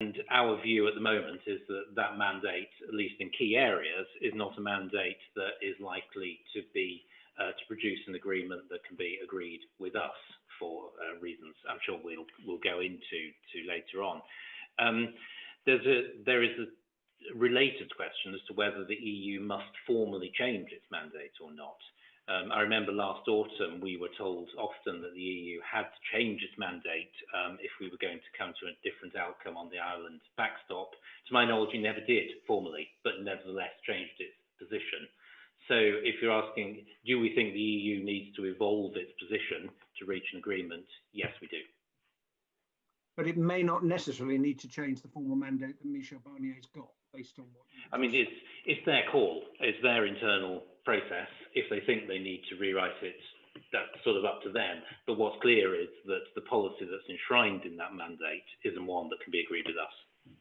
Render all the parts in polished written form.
And our view at the moment is that that mandate, at least in key areas, is not a mandate that is likely to be to produce an agreement that can be agreed with us for reasons I'm sure we'll go into later on. There is a related question as to whether the EU must formally change its mandate or not. I remember last autumn we were told often that the EU had to change its mandate if we were going to come to a different outcome on the Ireland backstop. To my knowledge, it never did formally, but nevertheless changed its position. So if you're asking, do we think the EU needs to evolve its position to reach an agreement? Yes, we do. But it may not necessarily need to change the formal mandate that Michel Barnier's got, based on what... I mean, it's their call. It's their internal process. If they think they need to rewrite it, that's sort of up to them. But what's clear is that the policy that's enshrined in that mandate isn't one that can be agreed with us.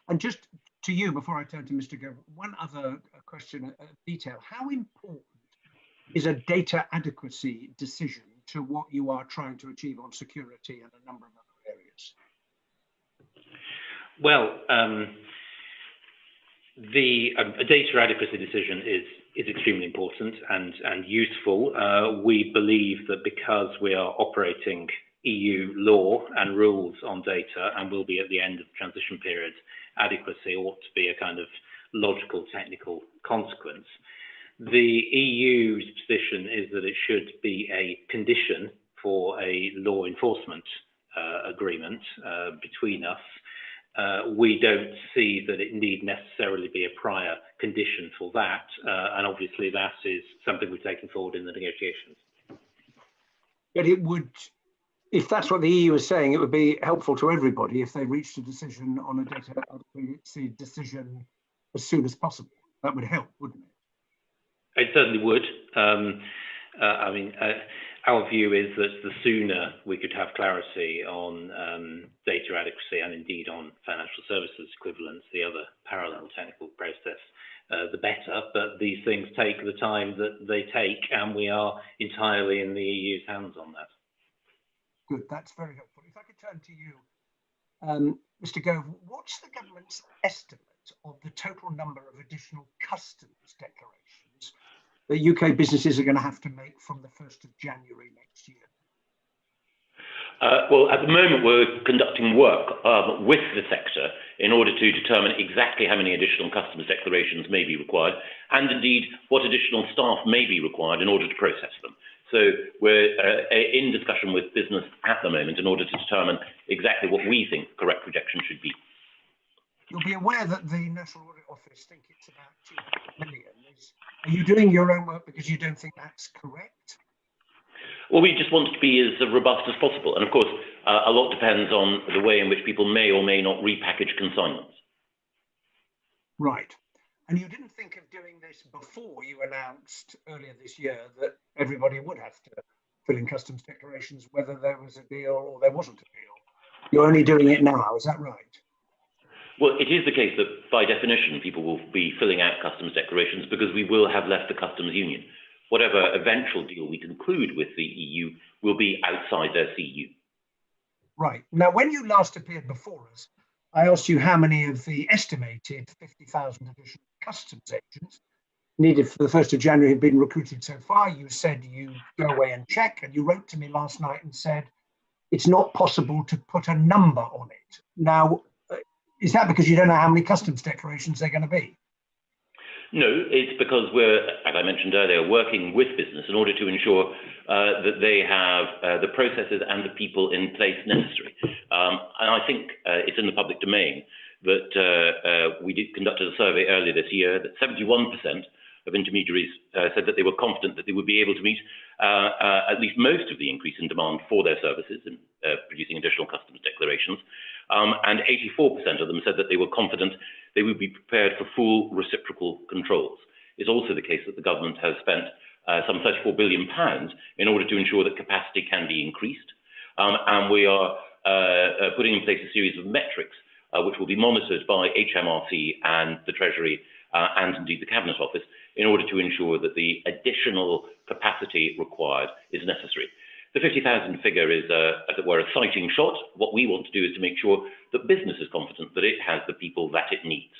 And just to you, before I turn to Mr. Gove, one other question, detail. How important is a data adequacy decision to what you are trying to achieve on security and a number of other areas? Well, a data adequacy decision is extremely important and useful. We believe that because we are operating EU law and rules on data and will be at the end of the transition period, adequacy ought to be a kind of logical technical consequence. The EU's position is that it should be a condition for a law enforcement agreement between us. We don't see that it need necessarily be a prior condition for that, and obviously that is something we're taking forward in the negotiations. But it would, if that's what the EU is saying, it would be helpful to everybody if they reached a decision on a data adequacy decision as soon as possible. That would help, wouldn't it? It certainly would. I mean, our view is that the sooner we could have clarity on data adequacy and indeed on financial services equivalence, the other parallel technical process, the better. But these things take the time that they take, and we are entirely in the EU's hands on that. Good, that's very helpful. If I could turn to you, Mr. Gove, what's the government's estimate of the total number of additional customs declarations that UK businesses are going to have to make from the 1st of January next year? Well, at the moment, we're conducting work with the sector in order to determine exactly how many additional customs declarations may be required, and indeed what additional staff may be required in order to process them. So we're in discussion with business at the moment in order to determine exactly what we think the correct projection should be. You'll be aware that the National Audit Office think it's about 200 million. Are you doing your own work because you don't think that's correct? Well, we just want it to be as robust as possible. And of course, a lot depends on the way in which people may or may not repackage consignments. Right. And you didn't think of doing this before you announced earlier this year that everybody would have to fill in customs declarations, whether there was a deal or there wasn't a deal. You're only doing it now, is that right? Well, it is the case that by definition, people will be filling out customs declarations because we will have left the customs union. Whatever eventual deal we conclude with the EU will be outside their CU. Right. Now, when you last appeared before us, I asked you how many of the estimated 50,000 additional customs agents needed for the 1st of January had been recruited so far. You said you go away and check, and you wrote to me last night and said it's not possible to put a number on it. Now, is that because you don't know how many customs declarations they're going to be? No, it's because we're, as I mentioned earlier, working with business in order to ensure that they have the processes and the people in place necessary. And I think it's in the public domain that we conducted a survey earlier this year that 71% of intermediaries said that they were confident that they would be able to meet at least most of the increase in demand for their services in producing additional customs declarations. And 84% of them said that they were confident they would be prepared for full reciprocal controls. It's also the case that the government has spent some £34 billion in order to ensure that capacity can be increased. And we are putting in place a series of metrics which will be monitored by HMRC and the Treasury and indeed the Cabinet Office in order to ensure that the additional capacity required is necessary. The 50,000 figure is, as it were, a sighting shot. What we want to do is to make sure that business is confident that it has the people that it needs.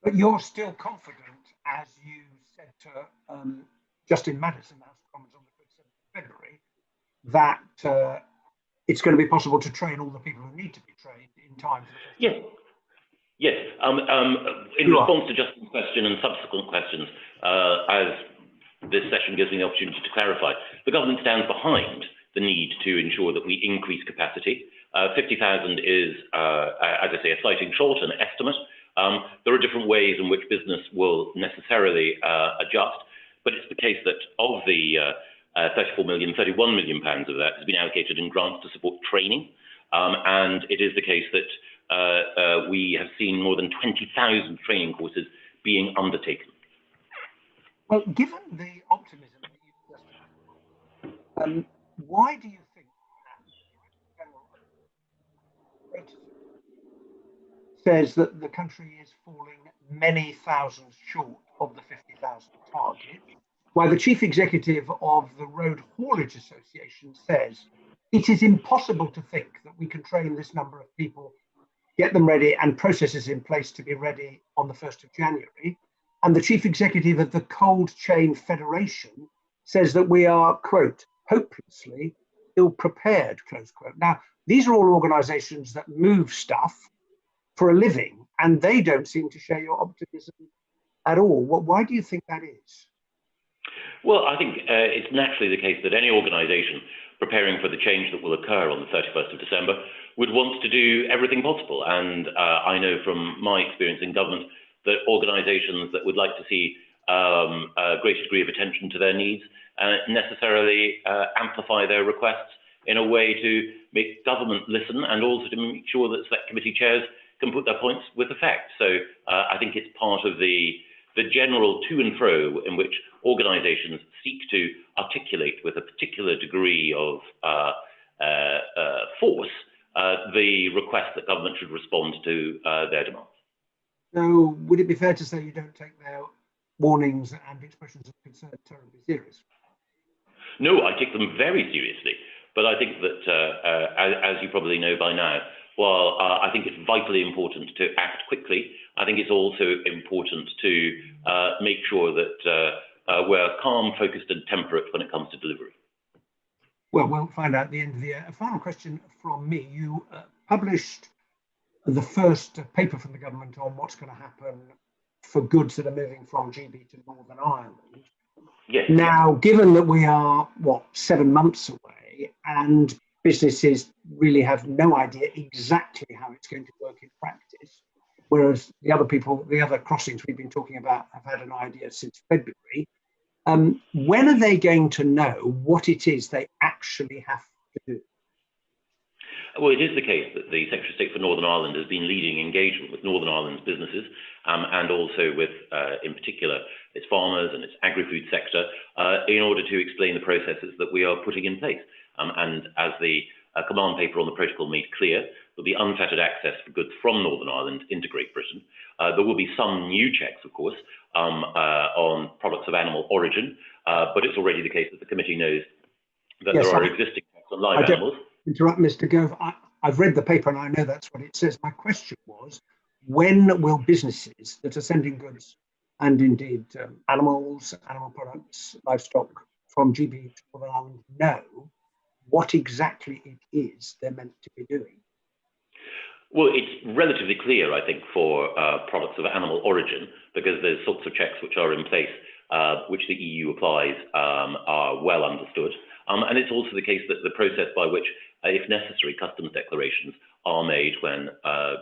But you're still confident, as you said to Justin Madison, House of Commons, on the 27th of February, that it's going to be possible to train all the people who need to be trained in time for the Yes. Yes. In response to Justin's question and subsequent questions, as this session gives me the opportunity to clarify, the government stands behind the need to ensure that we increase capacity. 50,000 is, as I say, a sighting short, an estimate. There are different ways in which business will necessarily adjust, but it's the case that of the 34 million, 31 million pounds of that has been allocated in grants to support training. And it is the case that we have seen more than 20,000 training courses being undertaken. Well, given the optimism that you just why do you think that the General says that the country is falling many thousands short of the 50,000 target, while the chief executive of the Road Haulage Association says it is impossible to think that we can train this number of people, get them ready and processes in place to be ready on the 1st of January. And the chief executive of the Cold Chain Federation says that we are, quote, hopelessly ill-prepared, close quote. Now, these are all organizations that move stuff for a living, and they don't seem to share your optimism at all. Why do you think that is? Well, I think it's naturally the case that any organization preparing for the change that will occur on the 31st of December would want to do everything possible. And I know from my experience in government that organizations that would like to see a greater degree of attention to their needs necessarily amplify their requests in a way to make government listen and also to make sure that select committee chairs can put their points with effect. So I think it's part of the general to and fro in which organizations seek to articulate with a particular degree of force the request that government should respond to their demands. So would it be fair to say you don't take their warnings and expressions of concern terribly serious? No, I take them very seriously. But I think that, as you probably know by now, while I think it's vitally important to act quickly, I think it's also important to make sure that we're calm, focused and temperate when it comes to delivery. Well, we'll find out at the end of the year. A final question from me. You published the first paper from the government on what's going to happen for goods that are moving from GB to Northern Ireland. Yes. Now, given that we are, 7 months away and businesses really have no idea exactly how it's going to work in practice, whereas the other crossings we've been talking about have had an idea since February, when are they going to know what it is they actually have to do? Well, it is the case that the Secretary of State for Northern Ireland has been leading engagement with Northern Ireland's businesses and also with, in particular, its farmers and its agri-food sector in order to explain the processes that we are putting in place. And as the command paper on the protocol made clear, there'll be unfettered access for goods from Northern Ireland into Great Britain. There will be some new checks, of course, on products of animal origin, but it's already the case that the committee knows that there are existing checks on live animals. Interrupt, Mr. Gove. I've read the paper and I know that's what it says. My question was, when will businesses that are sending goods and indeed animals, animal products, livestock from GB to Northern Ireland know what exactly it is they're meant to be doing? Well, it's relatively clear, I think, for products of animal origin, because there's sorts of checks which are in place, which the EU applies, are well understood. And it's also the case that the process by which, if necessary, customs declarations are made when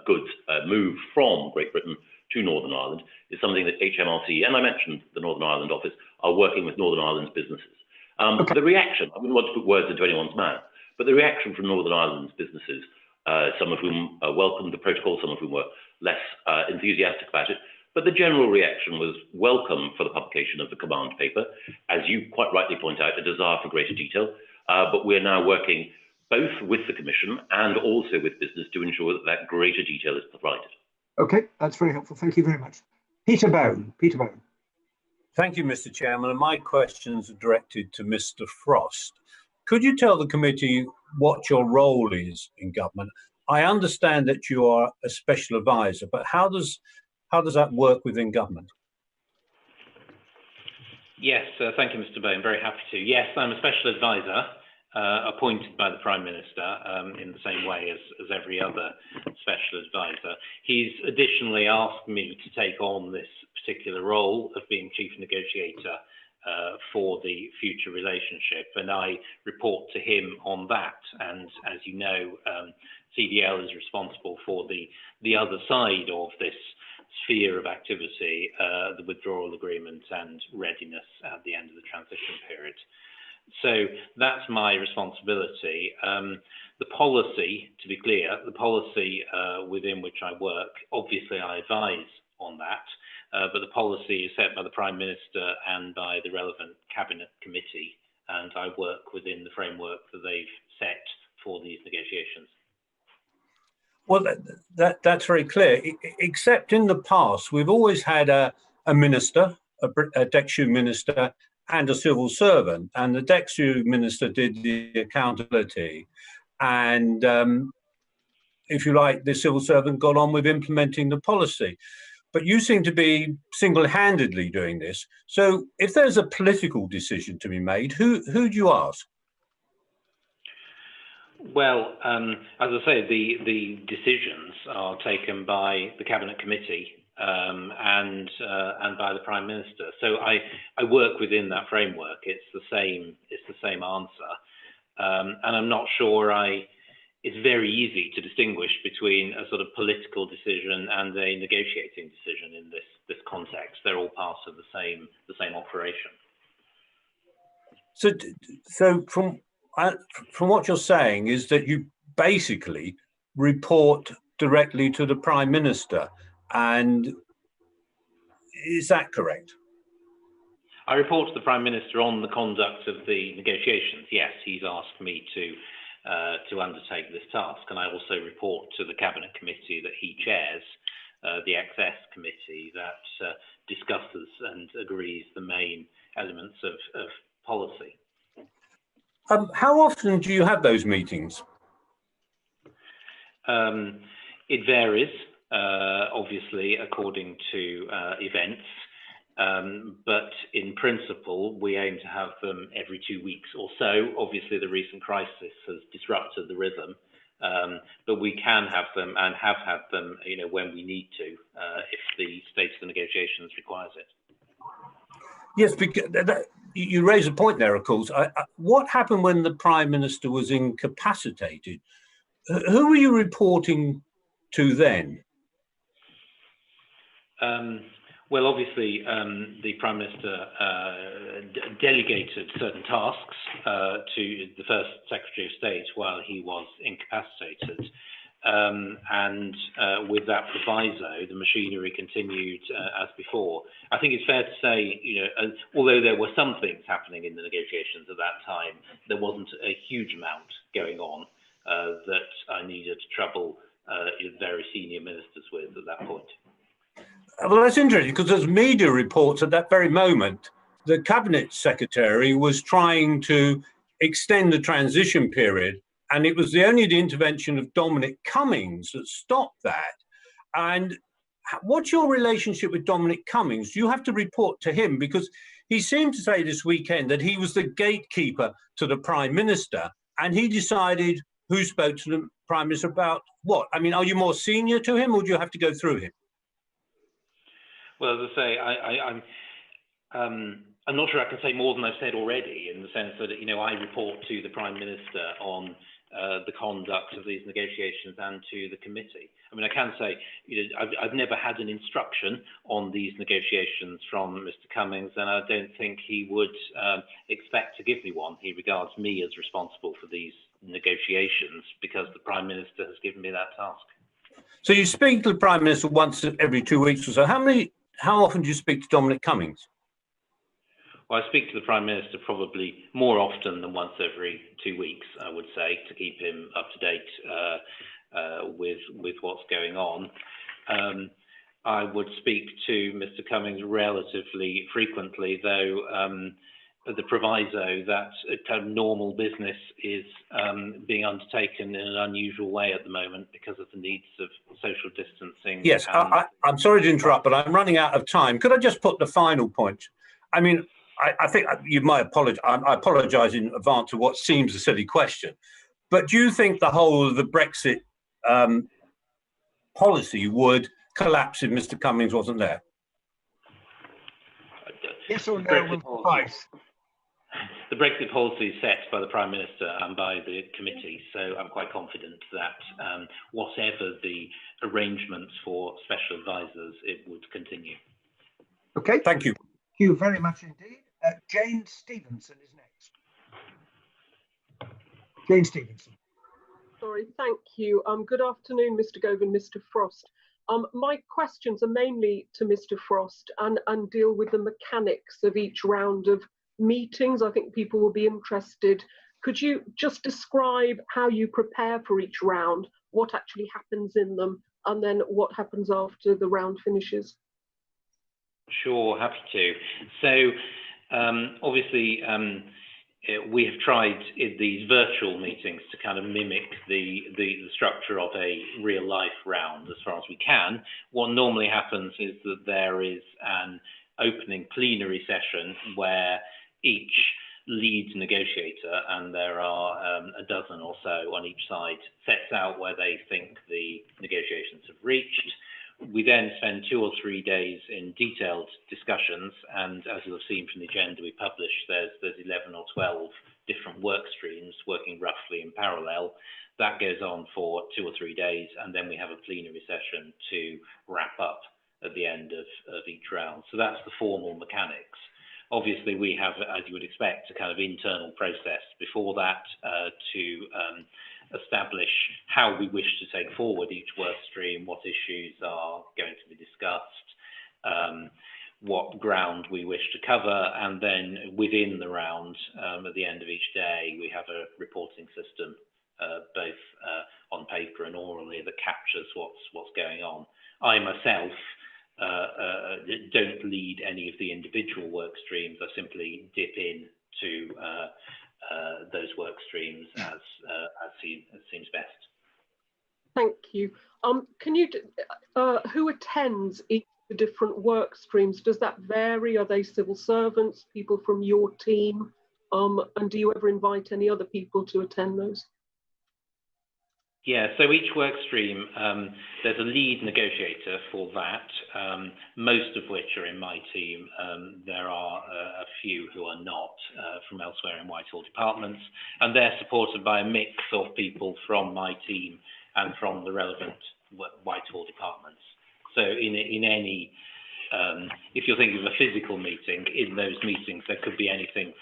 goods move from Great Britain to Northern Ireland is something that HMRC, and I mentioned the Northern Ireland office, are working with Northern Ireland's businesses. The reaction, I wouldn't want to put words into anyone's mouth, but the reaction from Northern Ireland's businesses, some of whom welcomed the protocol, some of whom were less enthusiastic about it, but the general reaction was welcome for the publication of the command paper. As you quite rightly point out, a desire for greater detail, but we're now working both with the Commission and also with business to ensure that that greater detail is provided. Okay, that's very helpful. Thank you very much. Peter Bone. Peter Bone. Thank you, Mr. Chairman. And my questions are directed to Mr. Frost. Could you tell the committee what your role is in government? I understand that you are a special advisor, but how does that work within government? Yes, thank you, Mr. Bone. Very happy to. Yes, I'm a special advisor appointed by the Prime Minister in the same way as every other special advisor. He's additionally asked me to take on this particular role of being chief negotiator for the future relationship, and I report to him on that. And as you know, CDL is responsible for the other side of this sphere of activity, the withdrawal agreement and readiness at the end of the transition period. So that's my responsibility. The policy, to be clear, the policy within which I work, obviously I advise on that, but the policy is set by the Prime Minister and by the relevant Cabinet Committee, and I work within the framework that they've set for these negotiations. Well, that's very clear, except in the past, we've always had a minister, a DExEU minister, and a civil servant, and the DExEU minister did the accountability, and if you like, the civil servant got on with implementing the policy. But you seem to be single-handedly doing this. So if there's a political decision to be made, who do you ask? Well, as I say, the decisions are taken by the Cabinet Committee and by the Prime Minister. So I work within that framework. It's the same answer, and I'm not sure it's very easy to distinguish between a sort of political decision and a negotiating decision in this context. They're all parts of the same operation. So from what you're saying is that you basically report directly to the Prime Minister, and is that correct? I report to the Prime Minister on the conduct of the negotiations. Yes, he's asked me to undertake this task, and I also report to the Cabinet Committee that he chairs, the XS Committee that discusses and agrees the main elements of policy. How often do you have those meetings? It varies, obviously, according to events. But in principle, we aim to have them every 2 weeks or so. Obviously, the recent crisis has disrupted the rhythm, but we can have them and have had them, when we need to, if the state of the negotiations requires it. Yes, because you raise a point there, of course. What happened when the Prime Minister was incapacitated? Who were you reporting to then? Well, obviously, the Prime Minister delegated certain tasks to the first Secretary of State while he was incapacitated. And with that proviso, the machinery continued as before. I think it's fair to say, although there were some things happening in the negotiations at that time, there wasn't a huge amount going on that I needed to trouble very senior ministers with at that point. Well, that's interesting, because there's media reports at that very moment, the Cabinet Secretary was trying to extend the transition period, and it was only the intervention of Dominic Cummings that stopped that. And what's your relationship with Dominic Cummings? You have to report to him, because he seemed to say this weekend that he was the gatekeeper to the Prime Minister, and he decided who spoke to the Prime Minister about what. I mean, are you more senior to him, or do you have to go through him? Well, as I say, I'm not sure I can say more than I've said already, in the sense that, I report to the Prime Minister on the conduct of these negotiations and to the committee. I mean, I can say, I've never had an instruction on these negotiations from Mr. Cummings, and I don't think he would expect to give me one. He regards me as responsible for these negotiations because the Prime Minister has given me that task. So you speak to the Prime Minister once every 2 weeks or so. How often do you speak to Dominic Cummings? Well, I speak to the Prime Minister probably more often than once every 2 weeks, I would say, to keep him up to date with what's going on. I would speak to Mr. Cummings relatively frequently, though the proviso that kind of normal business is being undertaken in an unusual way at the moment because of the needs of social distancing. Yes, I'm sorry to interrupt, but I'm running out of time. Could I just put the final point? I mean, I think you might apologize. I apologize in advance of what seems a silly question, but do you think the whole of the Brexit policy would collapse if Mr. Cummings wasn't there? Yes or no will suffice. The Brexit policy is set by the Prime Minister and by the committee, so I'm quite confident that whatever the arrangements for special advisors, it would continue. Okay. Thank you. Thank you very much indeed. Jane Stevenson is next. Jane Stevenson. Sorry, thank you. Good afternoon, Mr. Gove and Mr. Frost. My questions are mainly to Mr. Frost and deal with the mechanics of each round of meetings. I think people will be interested. Could you just describe how you prepare for each round, what actually happens in them, and then what happens after the round finishes? Sure, happy to. So obviously we have tried in these virtual meetings to kind of mimic the structure of a real life round as far as we can. What normally happens is that there is an opening plenary session where each lead negotiator, and there are a dozen or so on each side, sets out where they think the negotiations have reached. We then spend 2 or 3 days in detailed discussions, and as you'll have seen from the agenda we published, there's 11 or 12 different work streams working roughly in parallel. That goes on for 2 or 3 days, and then we have a plenary session to wrap up at the end of each round. So that's the formal mechanics. Obviously, we have, as you would expect, a kind of internal process before that to establish how we wish to take forward each work stream, what issues are going to be discussed, what ground we wish to cover, and then within the round, at the end of each day, we have a reporting system, both on paper and orally, that captures what's going on. I myself don't lead any of the individual work streams. I simply dip in to those work streams as seems best. Thank you. Can you, who attends each of the different work streams? Does that vary? Are they civil servants, people from your team? And do you ever invite any other people to attend those? Yeah, so each work stream, there's a lead negotiator for that, most of which are in my team. There are a few who are not from elsewhere in Whitehall departments, and they're supported by a mix of people from my team and from the relevant Whitehall departments. So in any, if you're thinking of a physical meeting, in those meetings there could be anything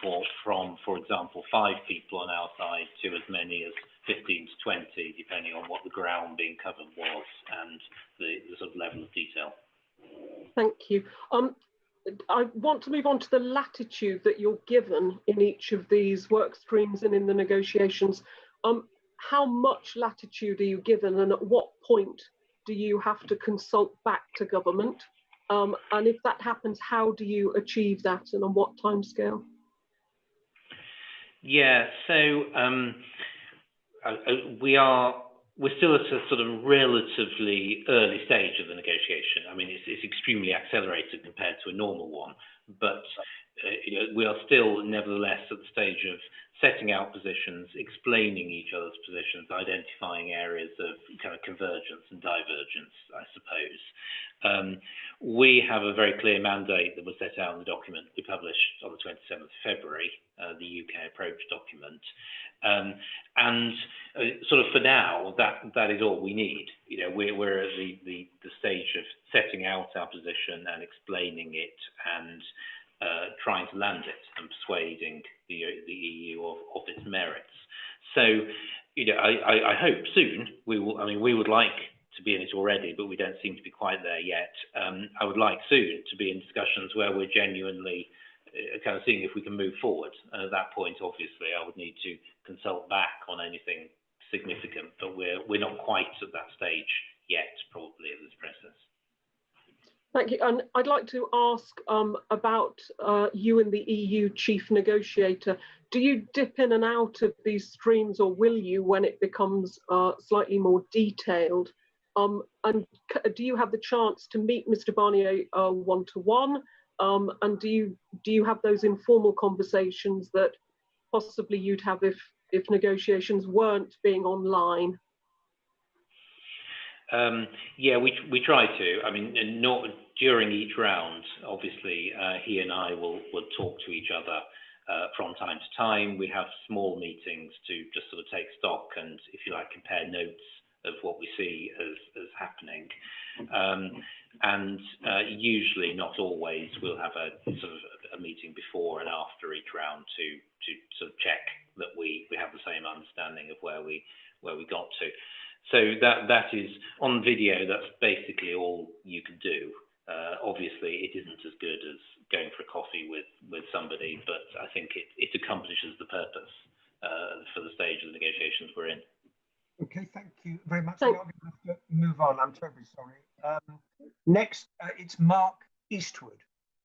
from, for example, 5 people on our side to as many as 15 to 20, depending on what the ground being covered was and the sort of level of detail. Thank you. I want to move on to the latitude that you're given in each of these work streams and in the negotiations. How much latitude are you given, and at what point do you have to consult back to government? And if that happens, how do you achieve that, and on what timescale? Yeah, so we're still at a sort of relatively early stage of the negotiation. I mean, it's extremely accelerated compared to a normal one, but you know, we are still nevertheless at the stage of setting out positions, explaining each other's positions, identifying areas of kind of convergence and divergence, I suppose. We have a very clear mandate that was set out in the document we published on the 27th of February, the UK approach document. And sort of for now, that is all we need. You know, we're at the stage of setting out our position and explaining it and trying to land it and persuading the EU of its merits. So, you know, I hope soon we will. I mean, we would like to be in it already, but we don't seem to be quite there yet. I would like soon to be in discussions where we're genuinely kind of seeing if we can move forward. And at that point, obviously, I would need to consult back on anything significant, but we're not quite at that stage yet, probably, of this process. Thank you. And I'd like to ask about you and the EU chief negotiator. Do you dip in and out of these streams, or will you when it becomes slightly more detailed? And do you have the chance to meet Mr. Barnier one-to-one? And do you have those informal conversations that possibly you'd have if negotiations weren't being online? Yeah, we try to. I mean, not during each round. Obviously, he and I will talk to each other from time to time. We have small meetings to just sort of take stock and, if you like, compare notes of what we see as happening. And usually, not always, we'll have a sort of a meeting before and after each round to sort of check that we have the same understanding of where we got to. So that is on video. That's basically all you can do. Obviously, it isn't as good as going for a coffee with somebody, but I think it accomplishes the purpose for the stage of the negotiations we're in. Okay, thank you very much. I'm going to have to move on. I'm terribly sorry. Next, it's Mark Eastwood.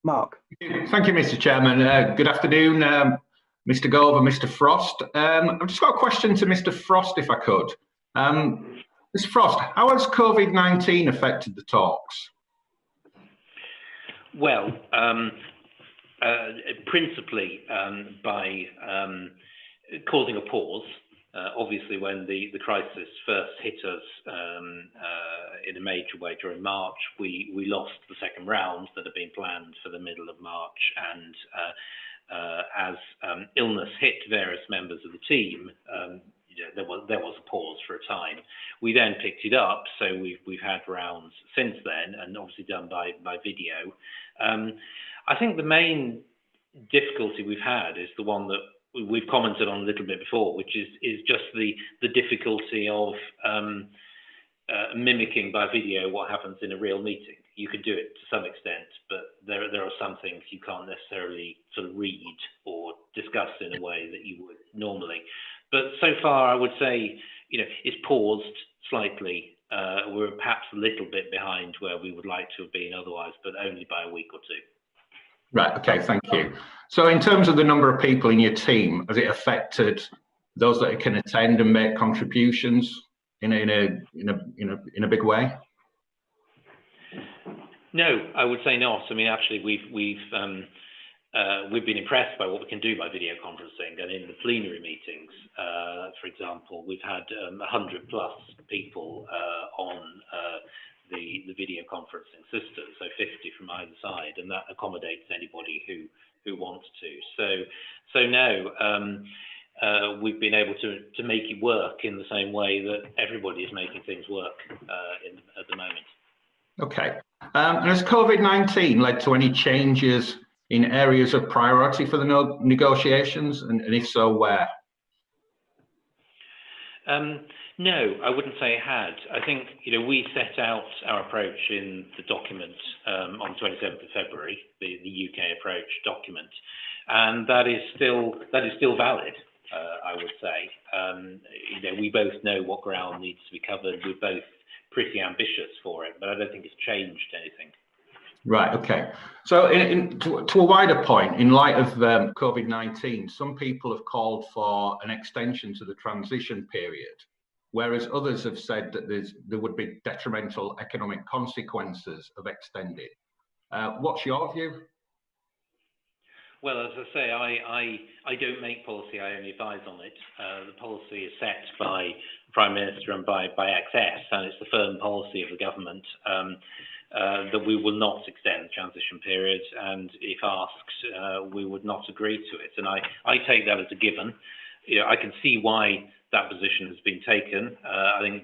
Mark. Thank you, Mr. Chairman. Good afternoon, Mr. Gove and Mr. Frost. I've just got a question to Mr. Frost, if I could. Mr. Frost, how has COVID-19 affected the talks? Well, principally by causing a pause. Obviously, when the crisis first hit us in a major way during March, we lost the second round that had been planned for the middle of March, and as illness hit various members of the team, there was a pause for a time. We then picked it up, so we've had rounds since then, and obviously done by video. I think the main difficulty we've had is the one that we've commented on a little bit before, which is just the difficulty of mimicking by video what happens in a real meeting. You can do it to some extent, but there are some things you can't necessarily sort of read or discuss in a way that you would normally. But so far, I would say, it's paused slightly. We're perhaps a little bit behind where we would like to have been otherwise, but only by a week or two. Right. Okay. Thank you. So, in terms of the number of people in your team, has it affected those that can attend and make contributions in a big way? No, I would say not. I mean, actually, we've been impressed by what we can do by video conferencing, and in the plenary meetings, for example, we've had 100+ people on the video conferencing system, so 50 from either side, and that accommodates anybody who wants to. So no, we've been able to make it work in the same way that everybody is making things work at the moment. Okay. And has COVID-19 led to any changes in areas of priority for the negotiations, and if so, where? No, I wouldn't say it had. I think we set out our approach in the document on the 27th of February, the UK approach document, and that is still valid. I would say. We both know what ground needs to be covered. We're both pretty ambitious for it, but I don't think it's changed anything. Right. Okay. So, to a wider point, in light of COVID-19, some people have called for an extension to the transition period, whereas others have said that there would be detrimental economic consequences of extending. What's your view? Well, as I say, I don't make policy. I only advise on it. The policy is set by the Prime Minister and by XS, and it's the firm policy of the government that we will not extend the transition period, and if asked, we would not agree to it. And I take that as a given. I can see why that position has been taken. I think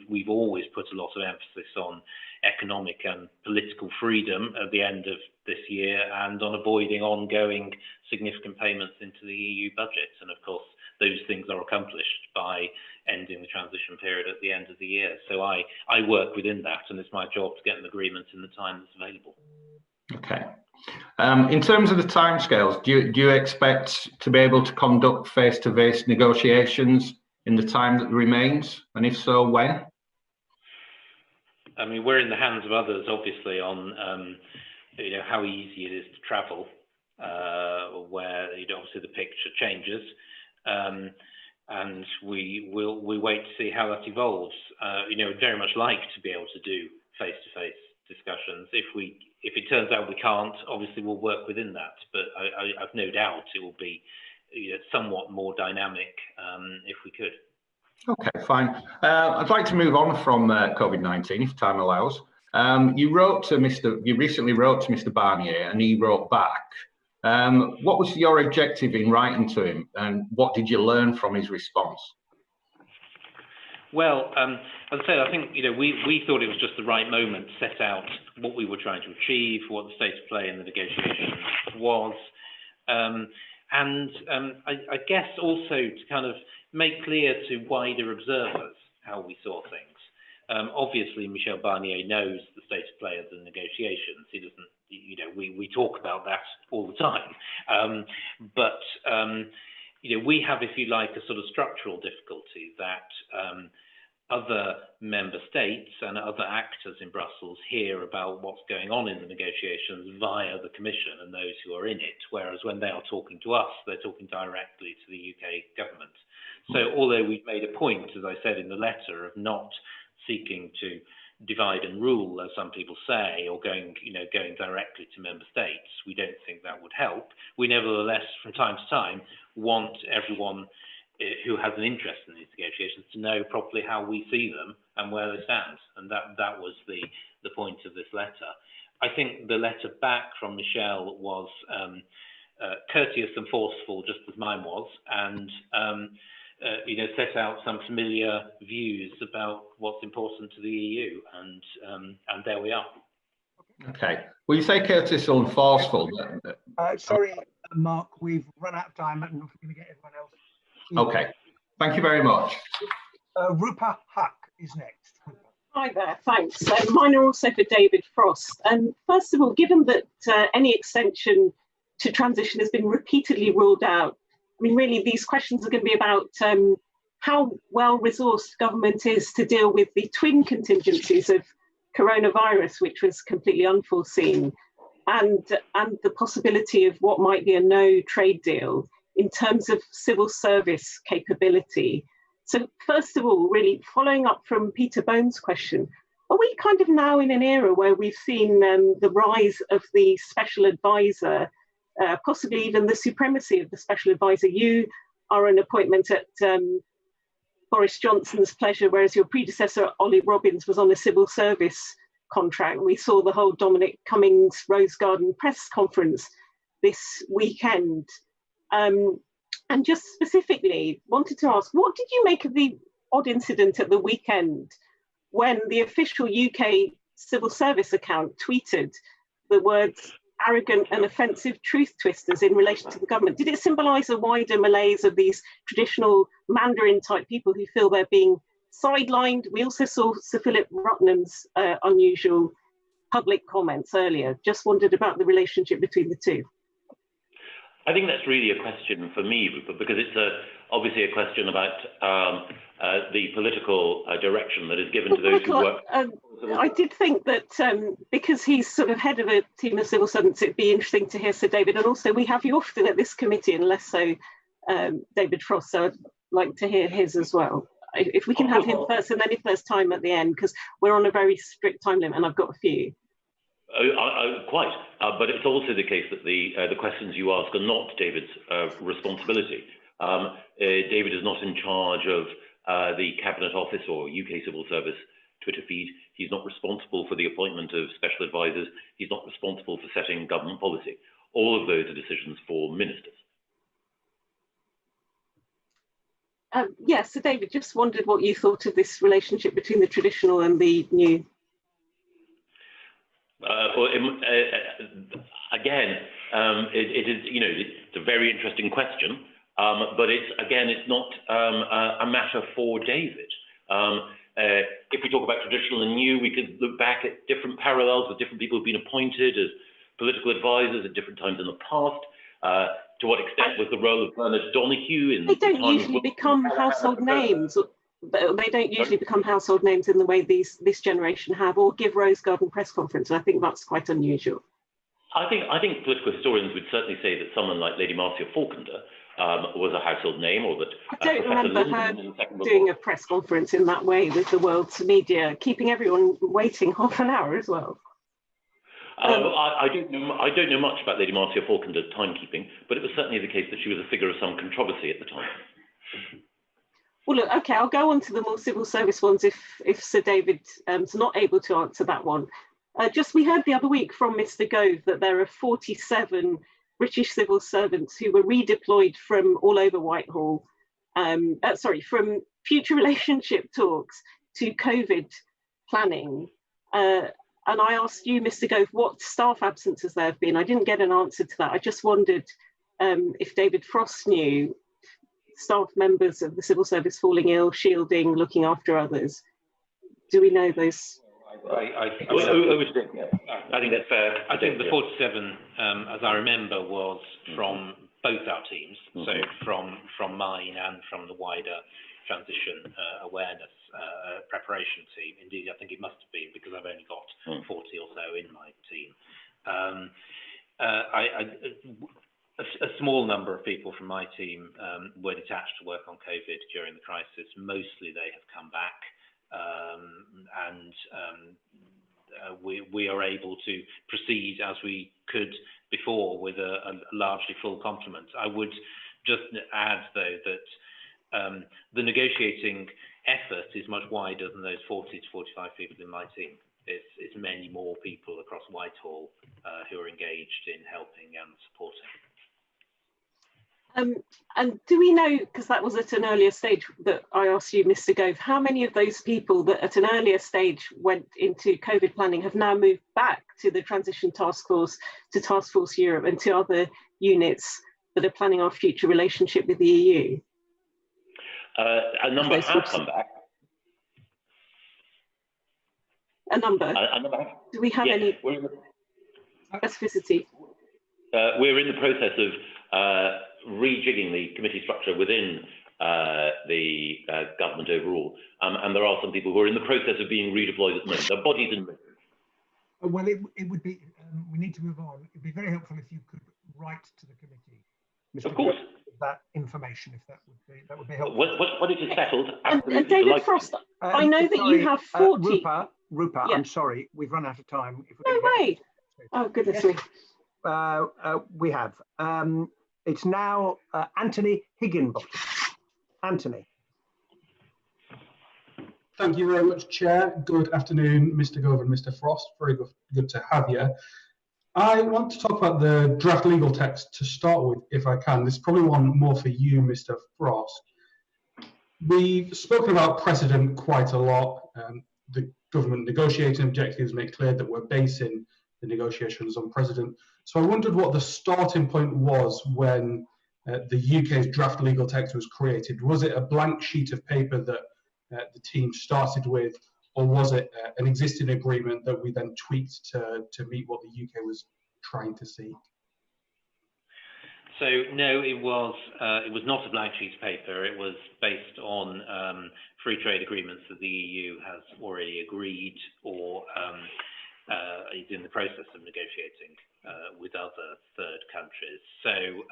we've always put a lot of emphasis on economic and political freedom at the end of this year, and on avoiding ongoing significant payments into the EU budget. And of course, those things are accomplished by ending the transition period at the end of the year. So I work within that, and it's my job to get an agreement in the time that's available. Okay. In terms of the timescales, do you expect to be able to conduct face-to-face negotiations in the time that remains? And if so, when? I mean, we're in the hands of others, obviously, on how easy it is to travel, where obviously the picture changes, and we wait to see how that evolves. We'd very much like to be able to do face-to-face discussions. If it turns out we can't, obviously we'll work within that. But I've no doubt it will be somewhat more dynamic if we could. Okay, fine. I'd like to move on from COVID-19, if time allows. You recently wrote to Mr. Barnier, and he wrote back. What was your objective in writing to him, and what did you learn from his response? Well, as I said, I think we thought it was just the right moment to set out what we were trying to achieve, what the state of play in the negotiations was, and I guess also to kind of make clear to wider observers how we saw things. Obviously, Michel Barnier knows the state of play of the negotiations. He doesn't, we talk about that all the time. But we have, if you like, a sort of structural difficulty that other member states and other actors in Brussels hear about what's going on in the negotiations via the Commission and those who are in it, whereas when they are talking to us, they're talking directly to the UK government. So although we've made a point, as I said in the letter, of not seeking to divide and rule, as some people say, or going directly to member states, we don't think that would help. We nevertheless, from time to time, want everyone who has an interest in these negotiations to know properly how we see them and where they stand. And that was the point of this letter. I think the letter back from Michel was courteous and forceful, just as mine was, and set out some familiar views about what's important to the EU, and there we are. Okay. Well, you say courteous and forceful. Sorry, Mark, we've run out of time, and we're going to get everyone else. Okay. Thank you very much. Rupa Huck is next. Hi there, thanks. Mine are also for David Frost. First of all, given that any extension to transition has been repeatedly ruled out, I mean, really, these questions are going to be about how well-resourced government is to deal with the twin contingencies of coronavirus, which was completely unforeseen, and the possibility of what might be a no-trade deal in terms of civil service capability. So first of all, really following up from Peter Bone's question, are we kind of now in an era where we've seen the rise of the special advisor, possibly even the supremacy of the special advisor? You are an appointment at Boris Johnson's pleasure, whereas your predecessor, Ollie Robbins, was on a civil service contract. We saw the whole Dominic Cummings Rose Garden press conference this weekend. And just specifically wanted to ask, what did you make of the odd incident at the weekend when the official UK civil service account tweeted the words arrogant and offensive truth twisters in relation to the government? Did it symbolise a wider malaise of these traditional Mandarin type people who feel they're being sidelined? We also saw Sir Philip Rutnam's unusual public comments earlier. Just wondered about the relationship between the two. I think that's really a question for me, Rupert, because it's obviously a question about the political direction that is given to those who work. I did think that because he's sort of head of a team of civil servants, it'd be interesting to hear Sir David. And also we have you often at this committee, and less so David Frost, so I'd like to hear his as well. If we can have him first, and then if there's time at the end, because we're on a very strict time limit and I've got a few. Quite, but it's also the case that the questions you ask are not David's responsibility. David is not in charge of the Cabinet Office or UK Civil Service Twitter feed. He's not responsible for the appointment of special advisors. He's not responsible for setting government policy. All of those are decisions for ministers. Yes, so David, just wondered what you thought of this relationship between the traditional and the new. Again, it is, it's a very interesting question, but it's not a matter for David. If we talk about traditional and new, we could look back at different parallels with different people who've been appointed as political advisors at different times in the past. To what extent was the role of Bernard Donahue in? They don't usually become household names. but they don't usually become household names in the way this generation have, or give rose garden press conference. I think that's quite unusual. I think political historians would certainly say that someone like Lady Marcia Falkender was a household name, or that I don't remember her doing a press conference in that way with the world's media, keeping everyone waiting half an hour as well. I don't know much about Lady Marcia Falkender's timekeeping, but it was certainly the case that she was a figure of some controversy at the time. Well, look, okay, I'll go on to the more civil service ones if Sir David is not able to answer that one. We heard the other week from Mr. Gove that there are 47 British civil servants who were redeployed from all over Whitehall, from future relationship talks to COVID planning. And I asked you, Mr. Gove, what staff absences there have been. I didn't get an answer to that. I just wondered if David Frost knew staff members of the civil service falling ill, shielding, looking after others. Do we know those? I think that's fair. I think the 47, as I remember, was from both our teams, so from mine and from the wider transition awareness preparation team. Indeed, I think it must have been, because I've only got 40 or so in my team. A small number of people from my team were detached to work on COVID during the crisis. Mostly they have come back. We are able to proceed as we could before with a largely full complement. I would just add, though, that the negotiating effort is much wider than those 40 to 45 people in my team. It's many more people across Whitehall who are engaged in helping and supporting. And do we know, because that was at an earlier stage that I asked you, Mr. Gove, how many of those people that at an earlier stage went into COVID planning have now moved back to the Transition Task Force, to Task Force Europe, and to other units that are planning our future relationship with the EU? A number have come back. A number? Do we have any specificity? We're in the process of rejigging the committee structure within the government overall, and there are some people who are in the process of being redeployed at the moment. Their bodies in motion. Well, it would be. We need to move on. It'd be very helpful if you could write to the committee, Mr. Of course, that information, if that would be helpful. What it is settled. And David Frost, I know that you have 40. Rupa, yeah. I'm sorry, we've run out of time. No way. Oh goodness me. We have. It's now Anthony Higginbottom. Anthony. Thank you very much, Chair. Good afternoon, Mr. Gove and Mr. Frost. Very good to have you. I want to talk about the draft legal text to start with, if I can. This is probably one more for you, Mr. Frost. We've spoken about precedent quite a lot. The government negotiating objectives make clear that we're basing the negotiations on precedent. So I wondered what the starting point was when the UK's draft legal text was created. Was it a blank sheet of paper that the team started with, or was it an existing agreement that we then tweaked to meet what the UK was trying to seek? So no, it was not a blank sheet of paper. It was based on free trade agreements that the EU has already agreed or is in the process of negotiating with other third countries. So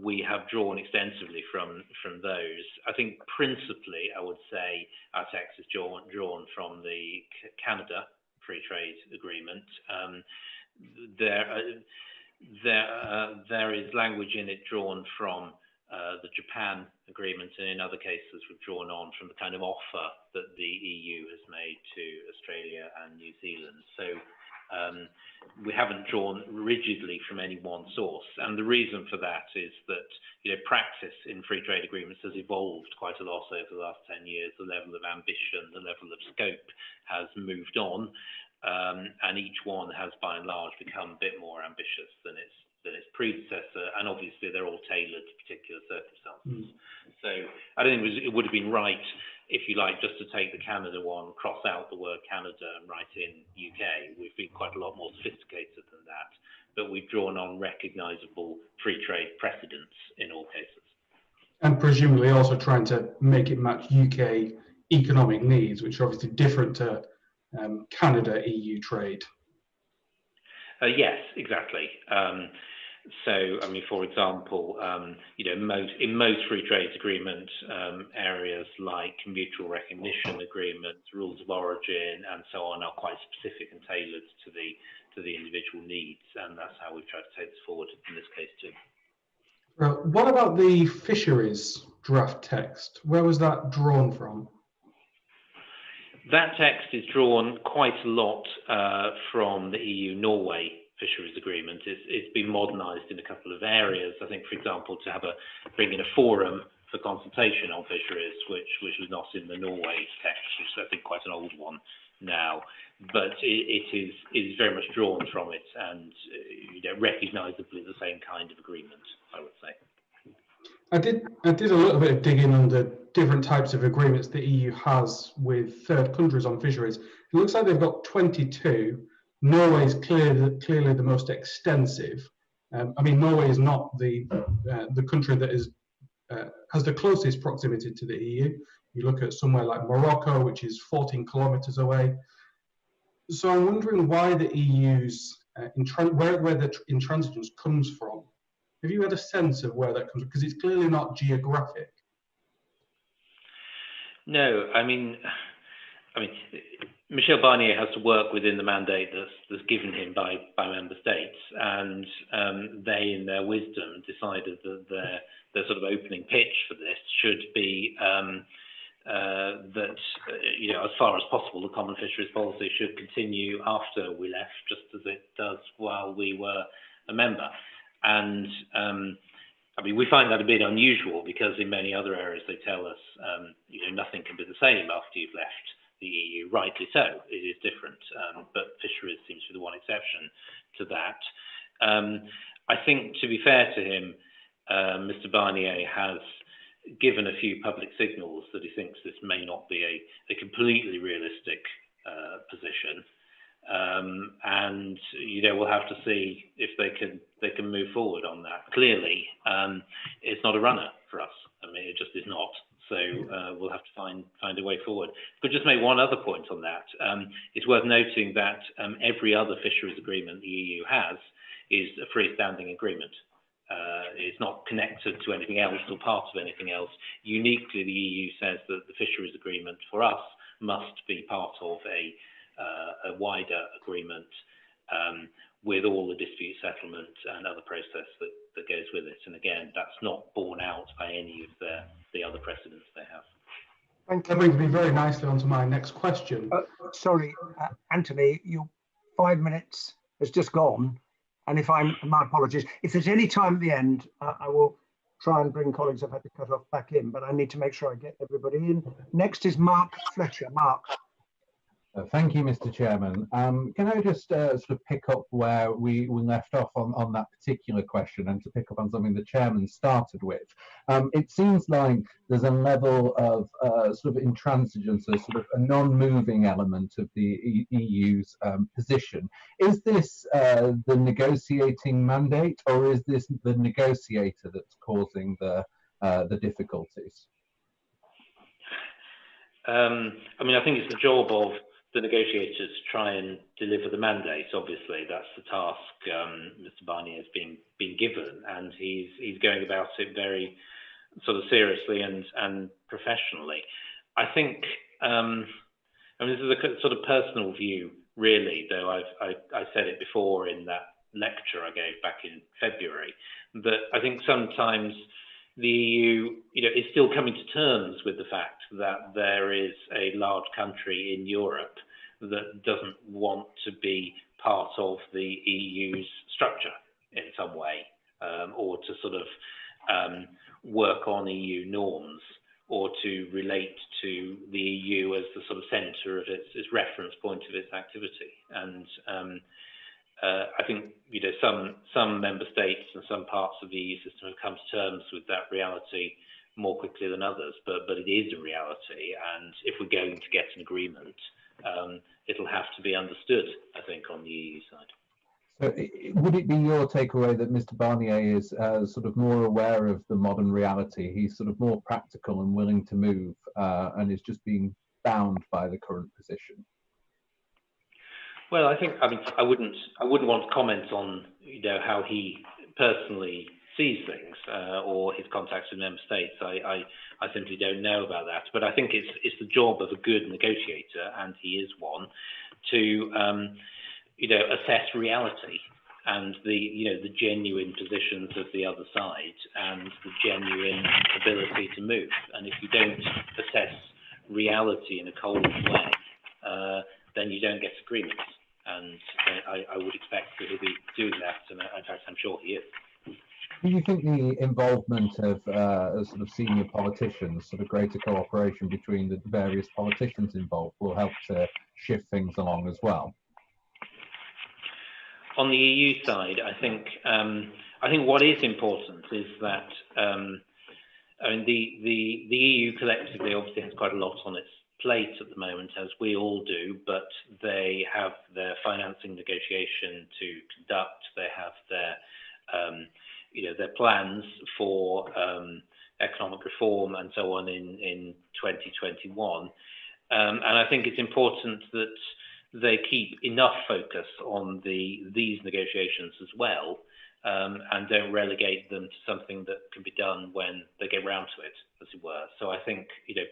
we have drawn extensively from those. I think principally, I would say our text is drawn from the Canada Free Trade Agreement. There is language in it drawn from the Japan agreement, and in other cases we've drawn on from the kind of offer that the EU has made to Australia and New Zealand. So we haven't drawn rigidly from any one source, and the reason for that is that practice in free trade agreements has evolved quite a lot over the last 10 years. The level of ambition, the level of scope has moved on, and each one has by and large become a bit more ambitious than its predecessor, and obviously they're all tailored to particular circumstances. So I don't think it would have been right, if you like, just to take the Canada one, cross out the word Canada and write in UK. We've been quite a lot more sophisticated than that, but we've drawn on recognisable free trade precedents in all cases. And presumably also trying to make it match UK economic needs, which are obviously different to Canada-EU trade. Yes, exactly. So, I mean, for example, you know, in most free trade agreement areas like mutual recognition agreements, rules of origin, and so on, are quite specific and tailored to the individual needs, and that's how we've tried to take this forward in this case too. What about the fisheries draft text? Where was that drawn from? That text is drawn quite a lot from the EU-Norway fisheries agreement. It's been modernised in a couple of areas. I think, for example, to bring in a forum for consultation on fisheries, which was not in the Norway text, which is I think quite an old one now. But it is very much drawn from it, and you know, recognisably the same kind of agreement, I would say. I did a little bit of digging on the different types of agreements the EU has with third countries on fisheries. It looks like they've got 22. Norway is clearly the most extensive. I mean, Norway is not the country that has the closest proximity to the EU. You look at somewhere like Morocco, which is 14 kilometres away. So I'm wondering why the EU's where the intransigence comes from. Have you had a sense of where that comes from? Because it's clearly not geographic. No, I mean, Michel Barnier has to work within the mandate that's given him by member states, and they, in their wisdom, decided that their sort of opening pitch for this should be that you know, as far as possible, the common fisheries policy should continue after we left, just as it does while we were a member. And I mean, we find that a bit unusual because in many other areas they tell us, you know, nothing can be the same after you've left the EU. Rightly so, it is different, but fisheries seems to be the one exception to that. I think, to be fair to him, Mr. Barnier has given a few public signals that he thinks this may not be a completely realistic position. And you know, we'll have to see if they can move forward on that. Clearly, it's not a runner for us. I mean, it just is not. So we'll have to find a way forward. But just make one other point on that. It's worth noting that every other fisheries agreement the EU has is a freestanding agreement. It's not connected to anything else or part of anything else. Uniquely, the EU says that the fisheries agreement for us must be part of a wider agreement with all the dispute settlement and other process that goes with it. And again, that's not borne out by any of the other precedents they have. Thank you. That brings me very nicely on to my next question. Sorry, Anthony, your 5 minutes has just gone. And my apologies. If there's any time at the end, I will try and bring colleagues I've had to cut off back in, but I need to make sure I get everybody in. Next is Mark Fletcher. Mark. Thank you, Mr. Chairman. Can I just sort of pick up where we left off on that particular question, and to pick up on something the Chairman started with? It seems like there's a level of sort of intransigence, a sort of a non-moving element of the EU's position. Is this the negotiating mandate, or is this the negotiator that's causing the difficulties? I mean, I think it's the job of the negotiators to try and deliver the mandate. Obviously, that's the task Mr. Barnier has been given, and he's going about it very sort of seriously and professionally. I think, I mean, this is a sort of personal view, really, though I said it before in that lecture I gave back in February, that I think sometimes the EU, you know, is still coming to terms with the fact that there is a large country in Europe that doesn't want to be part of the EU's structure in some way, or to sort of work on EU norms, or to relate to the EU as the sort of centre of its reference point of its activity. And I think, you know, some member states and some parts of the EU system have come to terms with that reality more quickly than others, but it is a reality. And if we're going to get an agreement, it'll have to be understood, I think, on the EU side. Would it be your takeaway that Mr. Barnier is sort of more aware of the modern reality? He's sort of more practical and willing to move, and is just being bound by the current position? Well, I mean, I wouldn't want to comment on, how he personally sees things or his contacts with member states. I simply don't know about that. But I think it's the job of a good negotiator, and he is one, to assess reality and the genuine positions of the other side and the genuine ability to move. And if you don't assess reality in a cold way, then you don't get agreements. And I would expect that he'll be doing that, and in fact, I'm sure he is. Do you think the involvement of sort of senior politicians, sort of greater cooperation between the various politicians involved, will help to shift things along as well? On the EU side, I think what is important is that the EU collectively obviously has quite a lot on its plate at the moment, as we all do, but they have their financing negotiation to conduct. They have their plans for economic reform and so on in 2021. And I think it's important that they keep enough focus on these negotiations as well, and don't relegate them to something that can be done when they get round to it, as it were. So I think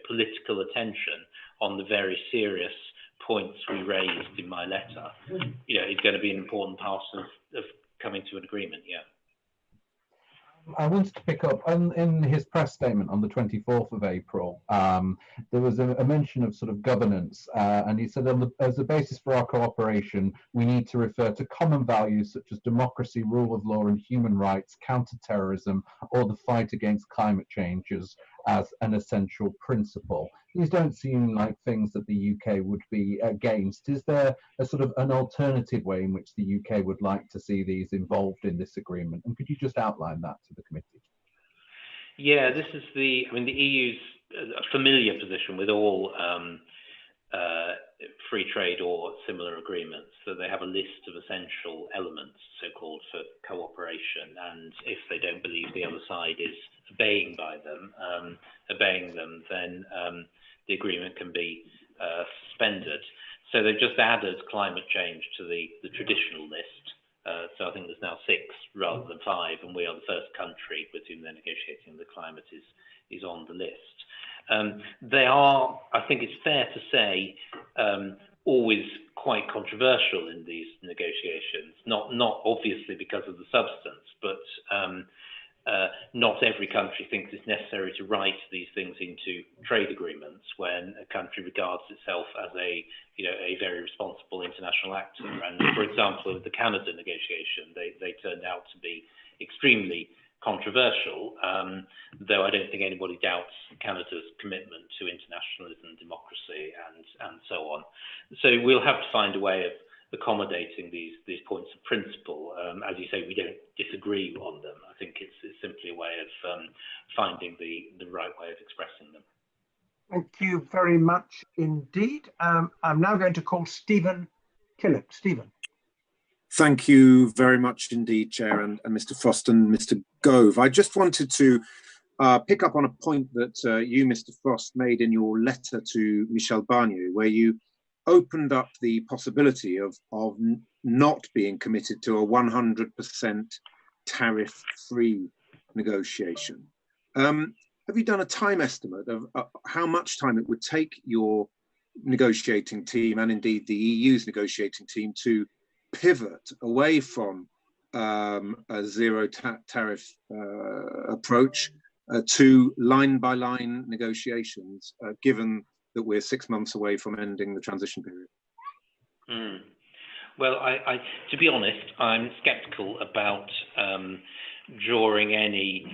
political attention on the very serious points we raised in my letter, is going to be an important part of coming to an agreement. Yeah. I wanted to pick up in his press statement on the 24th of April. There was a mention of sort of governance, and he said, as a basis for our cooperation, we need to refer to common values such as democracy, rule of law and human rights, counter-terrorism, or the fight against climate changes as an essential principle. These don't seem like things that the UK would be against. Is there a sort of an alternative way in which the UK would like to see these involved in this agreement? And could you just outline that to the committee? Yeah, this is the EU's familiar position with all free trade or similar agreements, that they have a list of essential elements, so-called, for cooperation, and if they don't believe the other side is obeying them, then the agreement can be suspended. So they've just added climate change to the traditional list. So I think there's now 6 rather than 5, and we are the first country with whom they're negotiating the climate is on the list. They are, I think it's fair to say, always quite controversial in these negotiations, not obviously because of the substance, but not every country thinks it's necessary to write these things into trade agreements when a country regards itself as a very responsible international actor. And for example, with the Canada negotiation, they turned out to be extremely controversial, though I don't think anybody doubts Canada's commitment to internationalism, democracy, and so on. So we'll have to find a way of accommodating these points of principle. As you say, we don't disagree on them. I think it's simply a way of finding the right way of expressing them. Thank you very much indeed. I'm now going to call Stephen Killip. Stephen. Thank you very much indeed, Chair, and Mr. Frost and Mr. Gove. I just wanted to pick up on a point that you, Mr. Frost, made in your letter to Michel Barnier, where you opened up the possibility of not being committed to a 100% tariff-free negotiation. Have you done a time estimate of how much time it would take your negotiating team, and indeed the EU's negotiating team, to pivot away from a zero tariff approach to line-by-line negotiations, given that we're 6 months away from ending the transition period? Well, to be honest, I'm sceptical about drawing any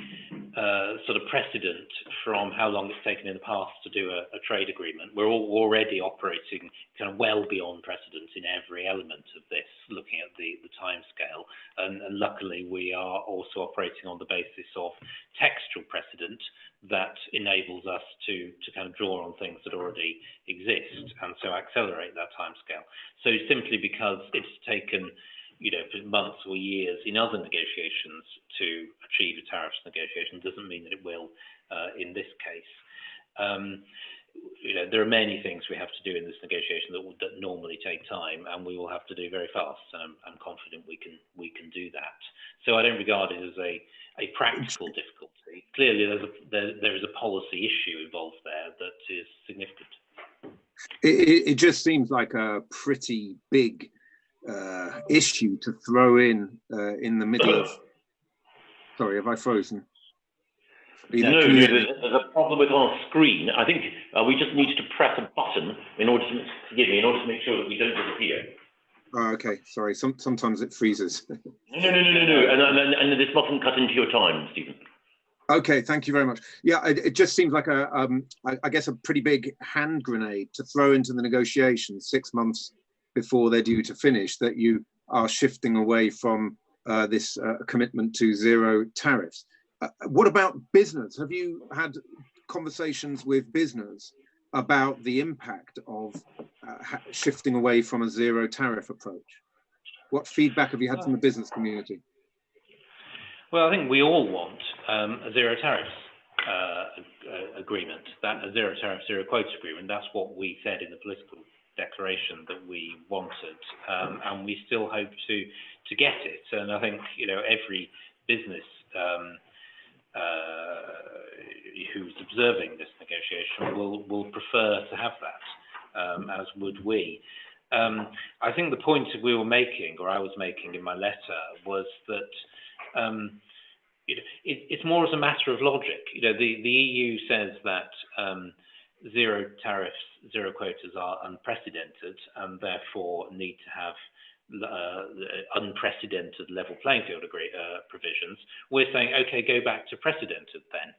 sort of precedent from how long it's taken in the past to do a trade agreement. We're already operating kind of well beyond precedent in every element of this, looking at the timescale. And luckily, we are also operating on the basis of textual precedent that enables us to kind of draw on things that already exist, and so accelerate that timescale. So simply because it's taken for months or years in other negotiations to achieve a tariffs negotiation doesn't mean that it will in this case. There are many things we have to do in this negotiation that normally take time, and we will have to do very fast. And I'm confident we can do that. So I don't regard it as a practical difficulty. Clearly, there is a policy issue involved there that is significant. It just seems like a pretty big issue to throw in the middle of. Sorry, have I frozen? No, there's a problem with our screen. I think we just need to press a button in order to make sure that we don't disappear. Oh, okay, sorry. Sometimes it freezes. No. And this mustn't cut into your time, Stephen. Okay, thank you very much. Yeah, it just seems like I guess a pretty big hand grenade to throw into the negotiations 6 months before they're due to finish, that you are shifting away from this commitment to zero tariffs. What about business? Have you had conversations with business about the impact of shifting away from a zero tariff approach? What feedback have you had from the business community? Well, I think we all want a zero tariffs agreement, a zero tariff, zero quotas agreement. That's what we said in the political declaration that we wanted, and we still hope to get it. And I think every business who's observing this negotiation will prefer to have that, as would we. I think the point we were making, or I was making in my letter, was that it's more as a matter of logic. The EU says that zero tariffs, zero quotas are unprecedented, and therefore need to have unprecedented level playing field provisions. We're saying, okay, go back to precedented then.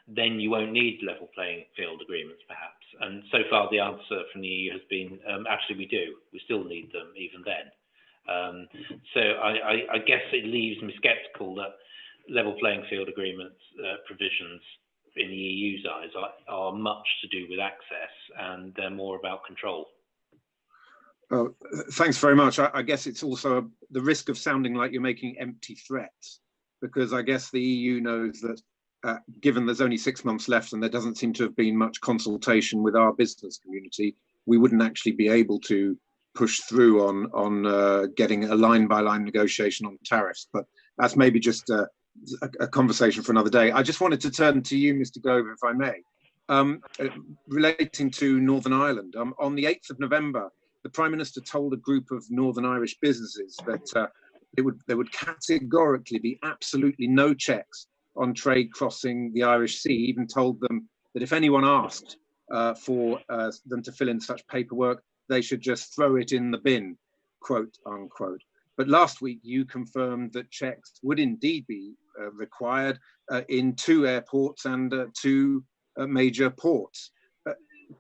Then you won't need level playing field agreements, perhaps. And so far, the answer from the EU has been, actually, we do. We still need them even then. So I guess it leaves me sceptical that level playing field agreements provisions in the EU's eyes are much to do with access, and they're more about control. Thanks very much. I guess it's also the risk of sounding like you're making empty threats, because I guess the EU knows that given there's only 6 months left and there doesn't seem to have been much consultation with our business community, we wouldn't actually be able to push through on getting a line-by-line negotiation on tariffs. But that's maybe just a conversation for another day. I just wanted to turn to you, Mr. Gove, if I may, relating to Northern Ireland. On the 8th of November, the Prime Minister told a group of Northern Irish businesses that there would categorically be absolutely no checks on trade crossing the Irish Sea. He even told them that if anyone asked for them to fill in such paperwork, they should just throw it in the bin, quote unquote. But last week, you confirmed that checks would indeed be required in 2 airports and 2 major ports.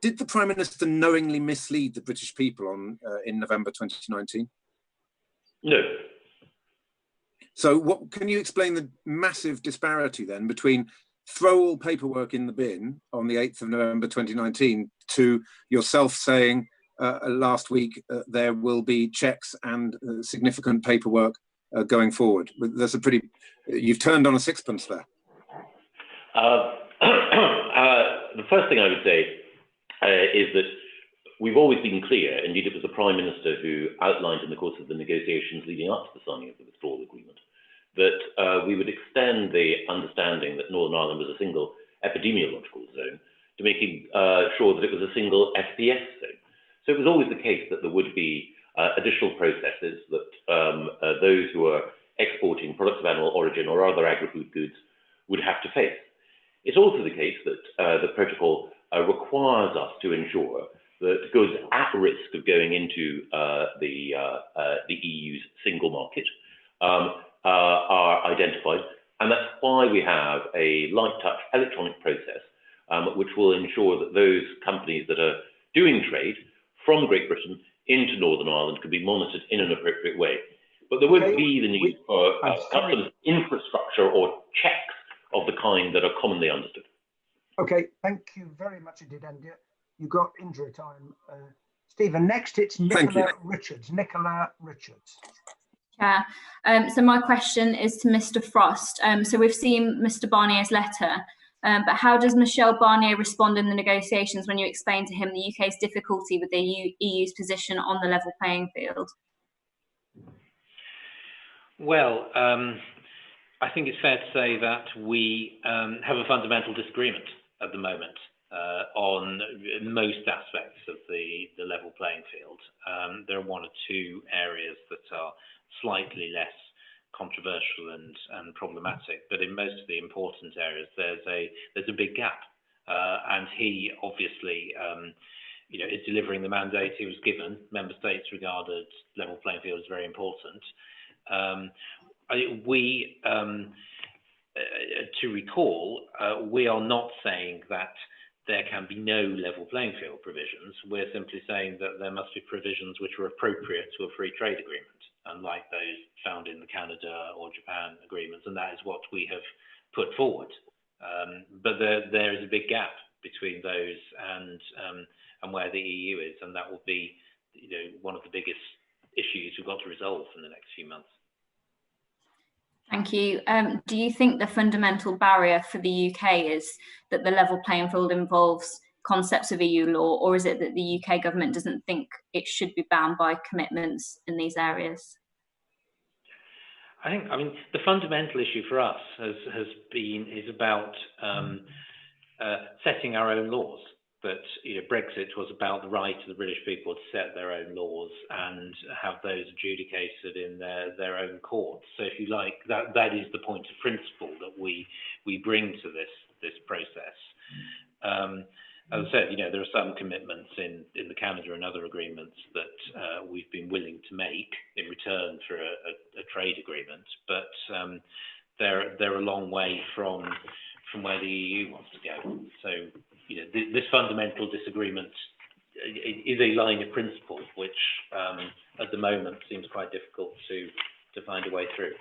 Did the Prime Minister knowingly mislead the British people in November 2019? No. So what can you explain the massive disparity then between throw all paperwork in the bin on the 8th of November 2019 to yourself saying last week there will be checks and significant paperwork going forward? There's you've turned on a sixpence there. The first thing I would say is that we've always been clear, indeed it was the Prime Minister who outlined in the course of the negotiations leading up to the signing of the withdrawal agreement, that we would extend the understanding that Northern Ireland was a single epidemiological zone to making sure that it was a single SPS zone. So it was always the case that there would be additional processes that those who are exporting products of animal origin or other agri-food goods would have to face. It's also the case that the protocol requires us to ensure that goods at risk of going into the EU's single market are identified, and that's why we have a light touch electronic process which will ensure that those companies that are doing trade from Great Britain into Northern Ireland can be monitored in an appropriate way. But there won't be the need for customs infrastructure or checks of the kind that are commonly understood. Okay, thank you very much indeed, Andy. You got injury time. Stephen, next it's Nicola Richards. Nicola Richards. Chair. So my question is to Mr. Frost. So we've seen Mr. Barnier's letter, but how does Michel Barnier respond in the negotiations when you explain to him the UK's difficulty with the EU's position on the level playing field? Well, I think it's fair to say that we have a fundamental disagreement at the moment on most aspects of the level playing field. There are one or two areas that are slightly less controversial and problematic, but in most of the important areas, there's a big gap, and he obviously, is delivering the mandate he was given. Member states regarded level playing field as very important. To recall, we are not saying that there can be no level playing field provisions. We're simply saying that there must be provisions which are appropriate to a free trade agreement, unlike those found in the Canada or Japan agreements, and that is what we have put forward. But there is a big gap between those and where the EU is, and that will be, one of the biggest issues we've got to resolve in the next few months. Thank you. Do you think the fundamental barrier for the UK is that the level playing field involves concepts of EU law, or is it that the UK government doesn't think it should be bound by commitments in these areas? I mean, the fundamental issue for us is about setting our own laws. That Brexit was about the right of the British people to set their own laws and have those adjudicated in their own courts. So, if you like, that is the point of principle that we bring to this process. As I said, there are some commitments in the Canada and other agreements that we've been willing to make in return for a trade agreement, but they're a long way from where the EU wants to go. So, this fundamental disagreement is a line of principle which, at the moment, seems quite difficult to find a way through.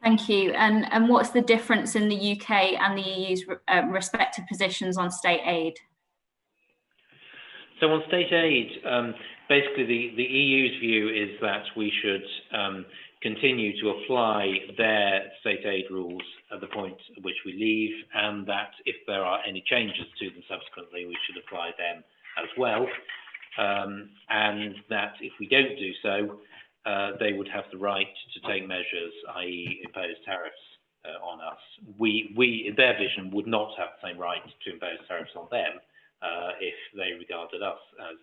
Thank you. And what's the difference in the UK and the EU's respective positions on state aid? So on state aid, basically the EU's view is that we should continue to apply their state aid rules at the point at which we leave, and that if there are any changes to them subsequently, we should apply them as well. And that if we don't do so, they would have the right to take measures, i.e. impose tariffs on us. We, in their vision, would not have the same right to impose tariffs on them if they regarded us as,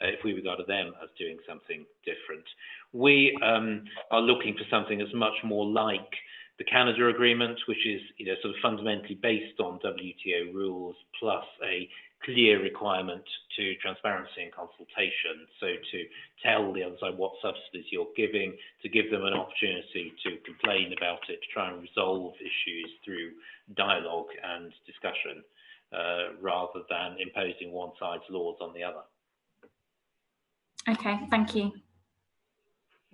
if we regarded them as doing something different. We are looking for something that's much more like the Canada agreement, which is sort of fundamentally based on WTO rules, plus a clear requirement to transparency and consultation. So to tell the other side what subsidies you're giving, to give them an opportunity to complain about it, to try and resolve issues through dialogue and discussion, rather than imposing one side's laws on the other. Okay, thank you.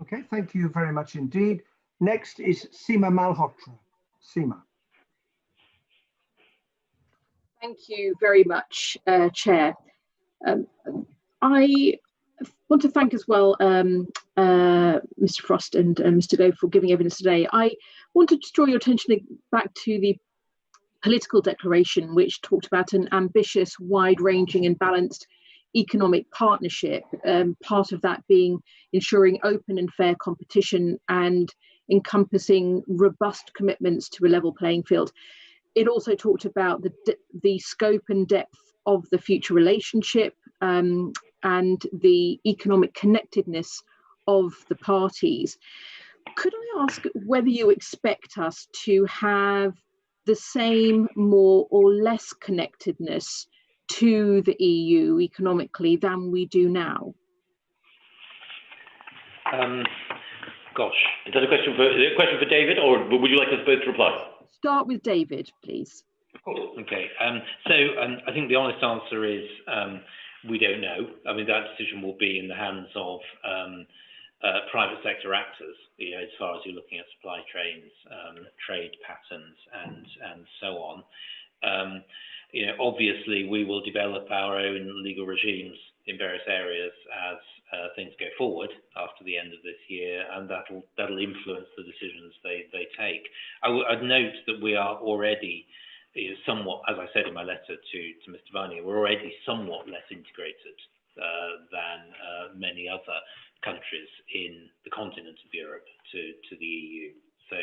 Okay, thank you very much indeed. Next is Seema Malhotra. Seema. Thank you very much, Chair. I want to thank as well Mr. Frost and Mr. Gove for giving evidence today. I wanted to draw your attention back to the political declaration, which talked about an ambitious, wide-ranging and balanced economic partnership, part of that being ensuring open and fair competition and encompassing robust commitments to a level playing field. It also talked about the scope and depth of the future relationship and the economic connectedness of the parties. Could I ask whether you expect us to have the same, more or less connectedness to the EU economically than we do now? Gosh, is that a question for David, or would you like us both to reply? Start with David, please. Okay, so I think the honest answer is we don't know. I mean, that decision will be in the hands of private sector actors, as far as you're looking at supply chains, trade patterns, and so on. Obviously, we will develop our own legal regimes in various areas as things go forward after the end of this year, and that'll influence the decisions they take. I'd note that we are already somewhat, as I said in my letter to Mr. Varnier, we're already somewhat less integrated than many other countries in the continent of Europe to the EU. So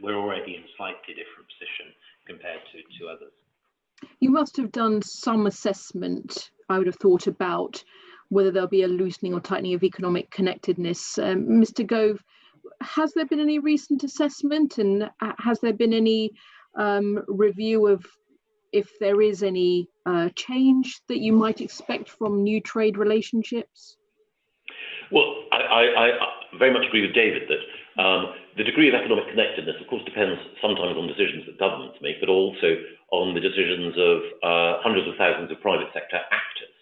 we're already in a slightly different position compared to others. You must have done some assessment, I would have thought, about whether there'll be a loosening or tightening of economic connectedness. Mr. Gove, has there been any recent assessment, and has there been any review of if there is any change that you might expect from new trade relationships? Well, I very much agree with David that the degree of economic connectedness, of course, depends sometimes on decisions that governments make, but also on the decisions of hundreds of thousands of private sector actors.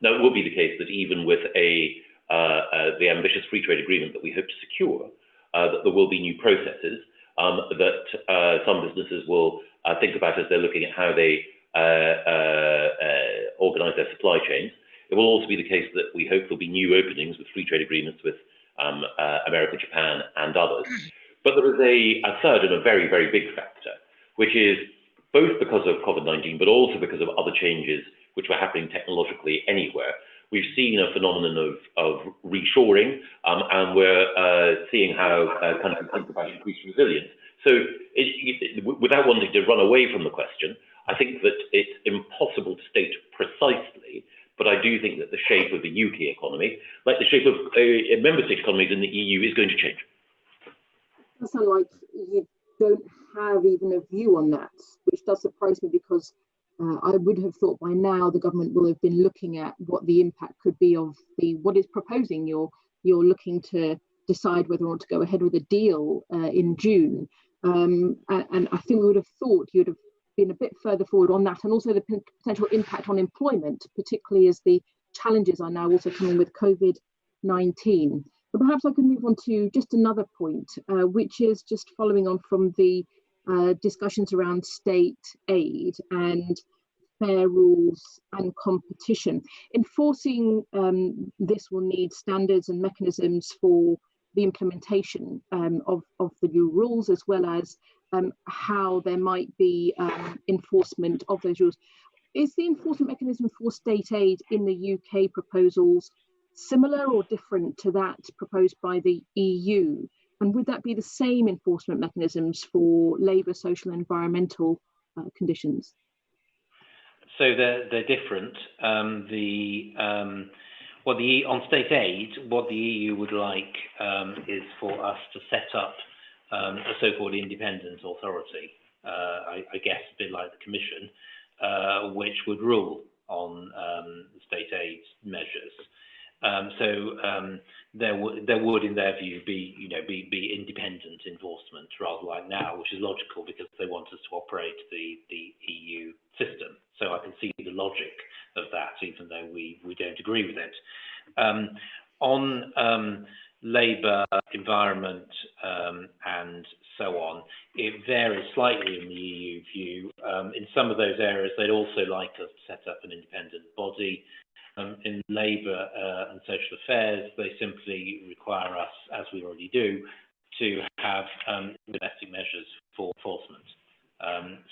Now, it will be the case that even with the ambitious free trade agreement that we hope to secure, that there will be new processes that some businesses will think about as they're looking at how they organise their supply chains. It will also be the case that we hope there'll be new openings with free trade agreements with America, Japan, and others. But there is a third and a very, very big factor, which is both because of COVID-19, but also because of other changes which were happening technologically anywhere. We've seen a phenomenon of reshoring, and we're seeing how countries think about increased resilience. So without wanting to run away from the question, I think that it's impossible to state precisely, but I do think that the shape of the UK economy, like the shape of member state economies in the EU, is going to change. It sounds like you don't have even a view on that, which does surprise me, because I would have thought by now the government will have been looking at what the impact could be of what is proposing. You're looking to decide whether or not to go ahead with a deal in June. And I think we would have thought you'd have been a bit further forward on that, and also the potential impact on employment, particularly as the challenges are now also coming with COVID-19. But perhaps I could move on to just another point, which is just following on from the discussions around state aid and fair rules and competition. Enforcing this will need standards and mechanisms for the implementation of the new rules, as well as how there might be enforcement of those rules. Is the enforcement mechanism for state aid in the UK proposals similar or different to that proposed by the EU? And would that be the same enforcement mechanisms for labour, social and environmental conditions? So they're different. On state aid, what the EU would like is for us to set up a so-called independent authority, I guess a bit like the Commission, which would rule on state aid measures. There would, in their view, be independent enforcement, rather like now, which is logical because they want us to operate the EU system. So I can see the logic of that, even though we don't agree with it. On labour, environment, and so on, it varies slightly in the EU view. In some of those areas, they'd also like us to set up an independent body. In labour and social affairs, they simply require us, as we already do, to have domestic measures for enforcement.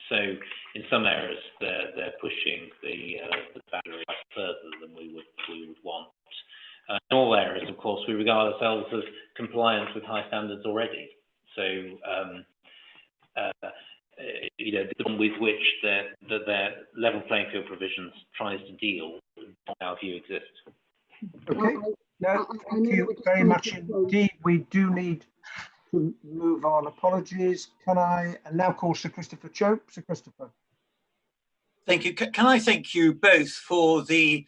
So in some areas, they're pushing the boundary further than we would want. In all areas, of course, we regard ourselves as compliant with high standards already. So the one with which their level playing field provisions tries to deal, in our view, exists. Okay. No, thank you very much indeed. We do need to move on. Apologies. Can I now call Sir Christopher Chope? Sir Christopher. Thank you. Can I thank you both for the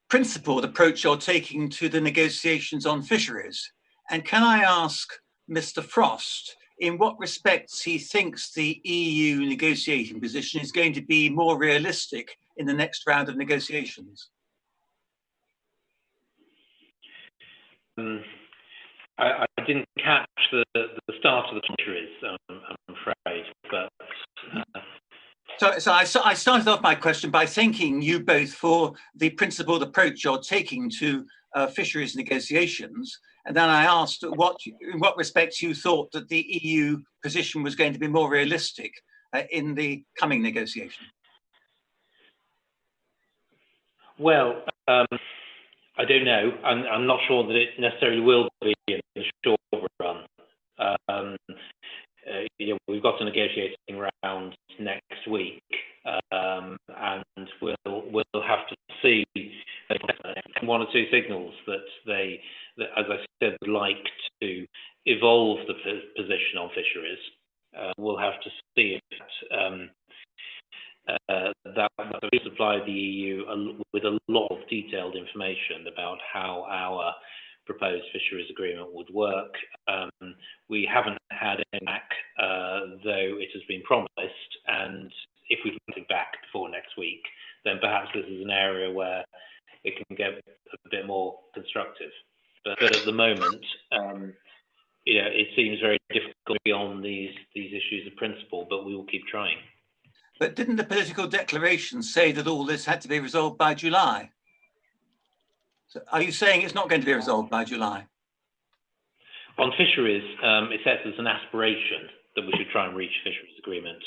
principled approach you're taking to the negotiations on fisheries? And can I ask Mr. Frost in what respects he thinks the EU negotiating position is going to be more realistic in the next round of negotiations? I didn't catch the start of the fisheries, I'm afraid, but... So I started off my question by thanking you both for the principled approach you're taking to fisheries negotiations. And then I asked in what respects you thought that the EU position was going to be more realistic in the coming negotiation. Well, I don't know. I'm not sure that it necessarily will be in the short run. We've got a negotiating round next week, and we'll have to see one or two signals that they, as I said, would like to evolve the position on fisheries. We'll have to see if that we supply the EU with a lot of detailed information about how our proposed fisheries agreement would work. We haven't had any back, though it has been promised, and if we can get it back before next week, then perhaps this is an area where it can get a bit more constructive. But at the moment, it seems very difficult beyond these issues of principle, but we will keep trying. But didn't the political declaration say that all this had to be resolved by July? So are you saying it's not going to be resolved by July? On fisheries, it sets as an aspiration that we should try and reach a fisheries agreement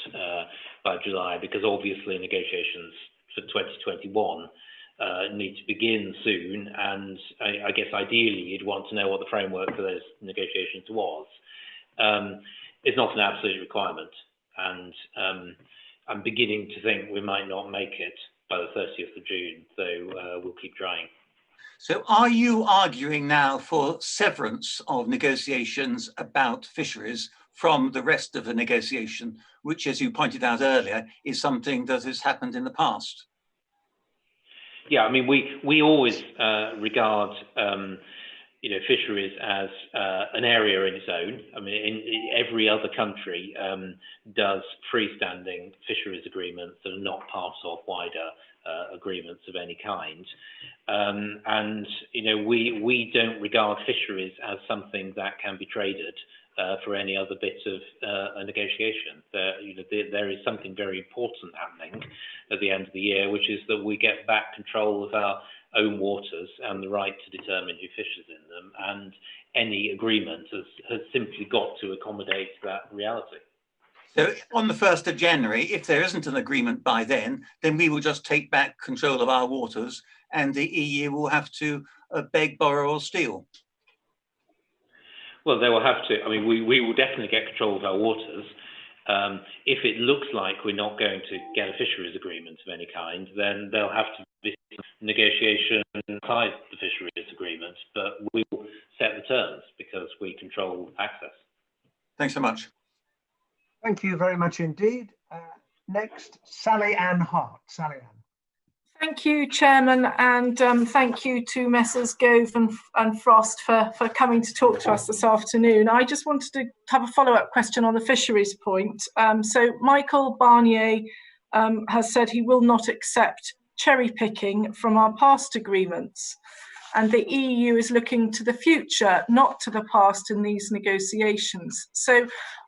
by July, because obviously negotiations for 2021 need to begin soon, and I guess ideally you'd want to know what the framework for those negotiations was. It's not an absolute requirement, and I'm beginning to think we might not make it by the 30th of June, so we'll keep trying. So are you arguing now for severance of negotiations about fisheries from the rest of the negotiation, which, as you pointed out earlier, is something that has happened in the past? Yeah, I mean, we always regard fisheries as an area in its own. I mean, in every other country does freestanding fisheries agreements that are not part of wider agreements of any kind. And we don't regard fisheries as something that can be traded for any other bit of a negotiation. There is something very important happening at the end of the year, which is that we get back control of our own waters and the right to determine who fishes in them, and any agreement has simply got to accommodate that reality. So on the 1st of January, if there isn't an agreement by then we will just take back control of our waters and the EU will have to beg, borrow or steal. Well, they will have to. I mean, we will definitely get control of our waters. If it looks like we're not going to get a fisheries agreement of any kind, then there'll have to be negotiation inside the fisheries agreement, but we will set the terms because we control access. Thanks so much. Thank you very much indeed. Next, Sally Ann Hart. Sally Ann. Thank you, Chairman, and thank you to Messrs Gove and Frost for coming to talk to us this afternoon. I just wanted to have a follow-up question on the fisheries point. So Michael Barnier has said he will not accept cherry picking from our past agreements, and the EU is looking to the future, not to the past in these negotiations. So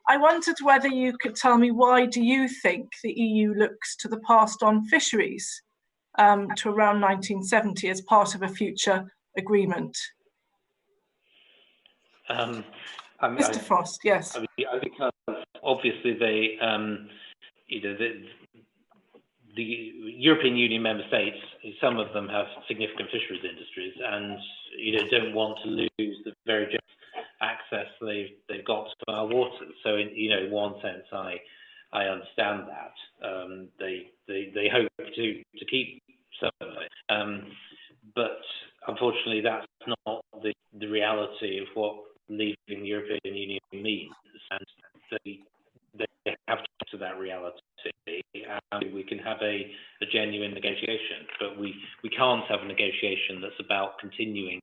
I wondered whether you could tell me, why do you think the EU looks to the past on fisheries to around 1970 as part of a future agreement? Mr. Frost, yes. Because obviously the European Union member states, some of them have significant fisheries industries, and don't want to lose the very generous access they've got to our waters. So in one sense, I understand that. They hope to keep some of it, but unfortunately, that's not the reality of what leaving the European Union means, and they have to get to that reality. And we can have a genuine negotiation, but we can't have a negotiation that's about continuing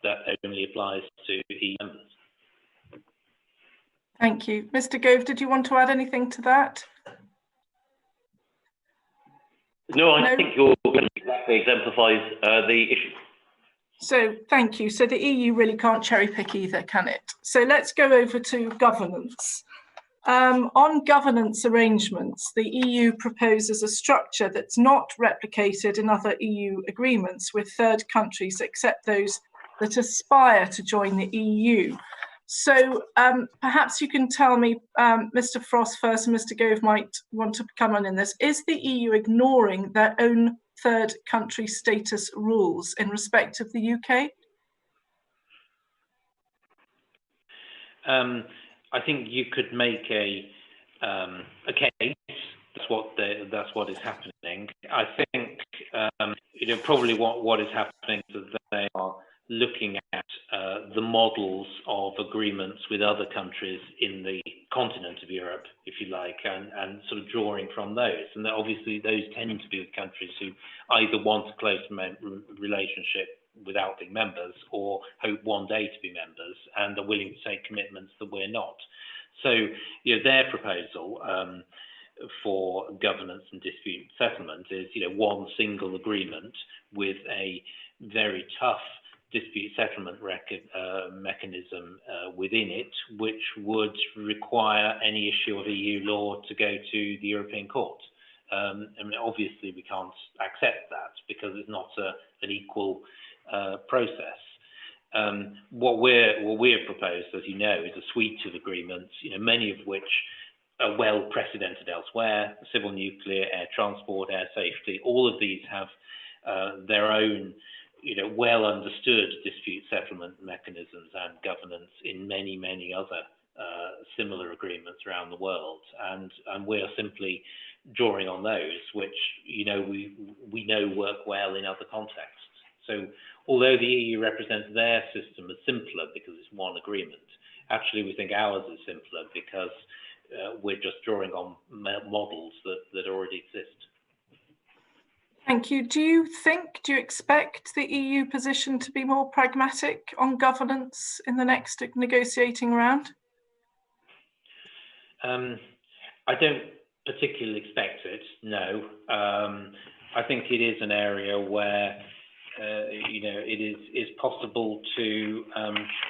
that only applies to EU members. Thank you. Mr. Gove, did you want to add anything to that? No, I think your exactly exemplifies the issue. So thank you. So the EU really can't cherry pick either, can it? So let's go over to governance. On governance arrangements, the EU proposes a structure that's not replicated in other EU agreements with third countries except those that aspire to join the EU. So perhaps you can tell me, Mr. Frost first, and Mr. Gove might want to come on in this. Is the EU ignoring their own third country status rules in respect of the UK? I think you could make a case. That's what is happening. I think probably what is happening is that they are looking at the models of agreements with other countries in the continent of Europe, if you like, and sort of drawing from those. And obviously those tend to be with countries who either want a close relationship without being members or hope one day to be members and are willing to take commitments that we're not. So their proposal for governance and dispute settlement is one single agreement with a very tough dispute settlement mechanism within it, which would require any issue of EU law to go to the European Court. I mean, obviously we can't accept that because it's not an equal process. What we've proposed, as you know, is a suite of agreements, many of which are well precedented elsewhere: civil nuclear, air transport, air safety. All of these have their own, well understood dispute settlement mechanisms and governance in many, many other similar agreements around the world, and we are simply drawing on those, which we know work well in other contexts. So although the EU represents their system as simpler because it's one agreement, actually we think ours is simpler because we're just drawing on models that already exist. Thank you. Do you expect the EU position to be more pragmatic on governance in the next negotiating round? I don't particularly expect it, no. I think it is an area where it is possible to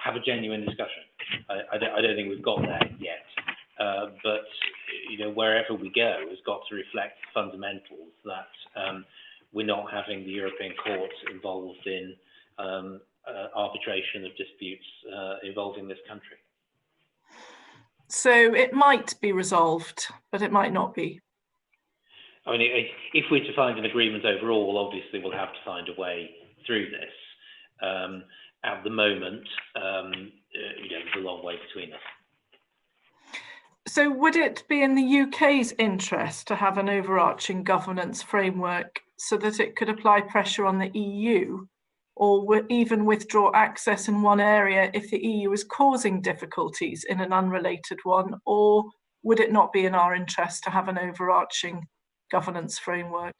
have a genuine discussion. I don't think we've got there yet, but wherever we go, it's got to reflect fundamentals that we're not having the European Court involved in arbitration of disputes involving this country. So it might be resolved, but it might not be. I mean, if we're to find an agreement overall, obviously we'll have to find a way through this. At the moment, there's a long way between us. So would it be in the UK's interest to have an overarching governance framework so that it could apply pressure on the EU, or even withdraw access in one area if the EU is causing difficulties in an unrelated one? Or would it not be in our interest to have an overarching governance framework?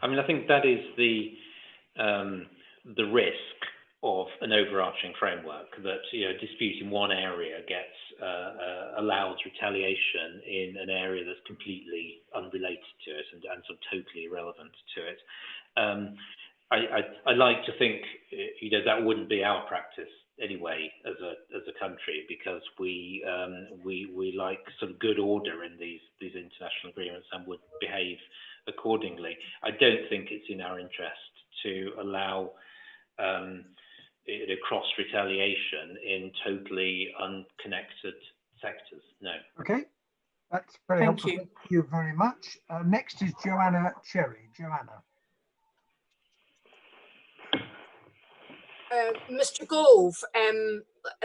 I mean, I think that is the risk of an overarching framework, that dispute in one area gets allows retaliation in an area that's completely unrelated to it and sort of totally irrelevant to it. I like to think that wouldn't be our practice anyway as a country, because we like sort of good order in these international agreements and would behave accordingly. I don't think it's in our interest to allow cross retaliation in totally unconnected sectors. No. Okay, that's very helpful. Thank you very much. Next is Joanna Cherry. Joanna. Mr. Gove,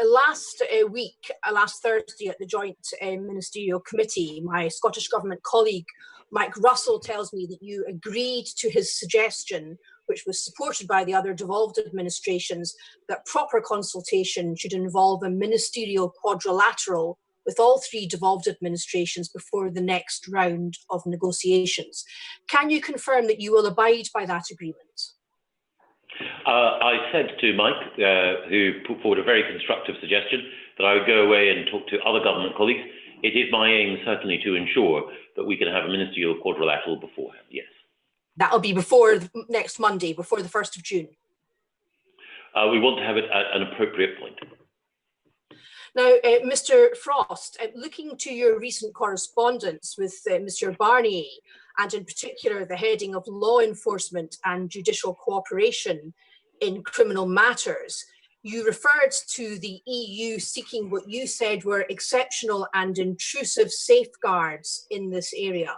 last week, last Thursday at the Joint Ministerial Committee, my Scottish Government colleague Mike Russell tells me that you agreed to his suggestion, which was supported by the other devolved administrations, that proper consultation should involve a ministerial quadrilateral with all three devolved administrations before the next round of negotiations. Can you confirm that you will abide by that agreement? I said to Mike, who put forward a very constructive suggestion, that I would go away and talk to other government colleagues. It is my aim, certainly, to ensure that we can have a ministerial quadrilateral beforehand, yes. That'll be before next Monday, before the 1st of June. We want to have it at an appropriate point. Now, Mr. Frost, looking to your recent correspondence with Mr. Barnier, and in particular the heading of law enforcement and judicial cooperation in criminal matters, you referred to the EU seeking what you said were exceptional and intrusive safeguards in this area.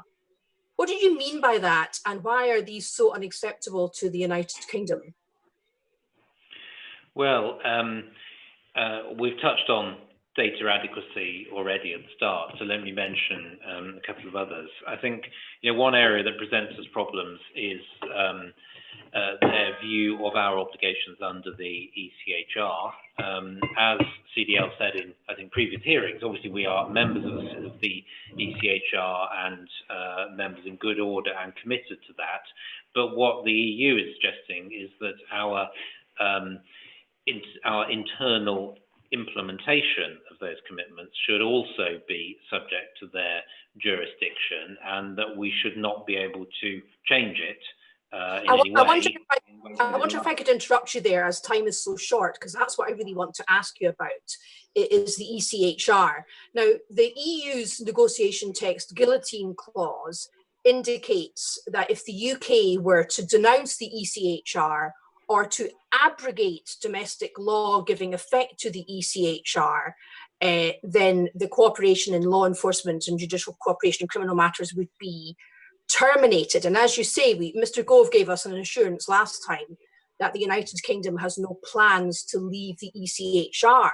What did you mean by that, and why are these so unacceptable to the United Kingdom? Well, we've touched on data adequacy already at the start, so let me mention a couple of others. I think one area that presents us problems is their view of our obligations under the ECHR. As CDL said in, I think, previous hearings, obviously we are members of the ECHR and members in good order and committed to that. But what the EU is suggesting is that our internal implementation of those commitments should also be subject to their jurisdiction, and that we should not be able to change it in any way. I wonder if I could interrupt you there, as time is so short, because that's what I really want to ask you about, is the ECHR. Now, the EU's negotiation text guillotine clause indicates that if the UK were to denounce the ECHR or to abrogate domestic law giving effect to the ECHR, then the cooperation in law enforcement and judicial cooperation in criminal matters would be terminated. And as you say, Mr. Gove gave us an assurance last time that the United Kingdom has no plans to leave the ECHR.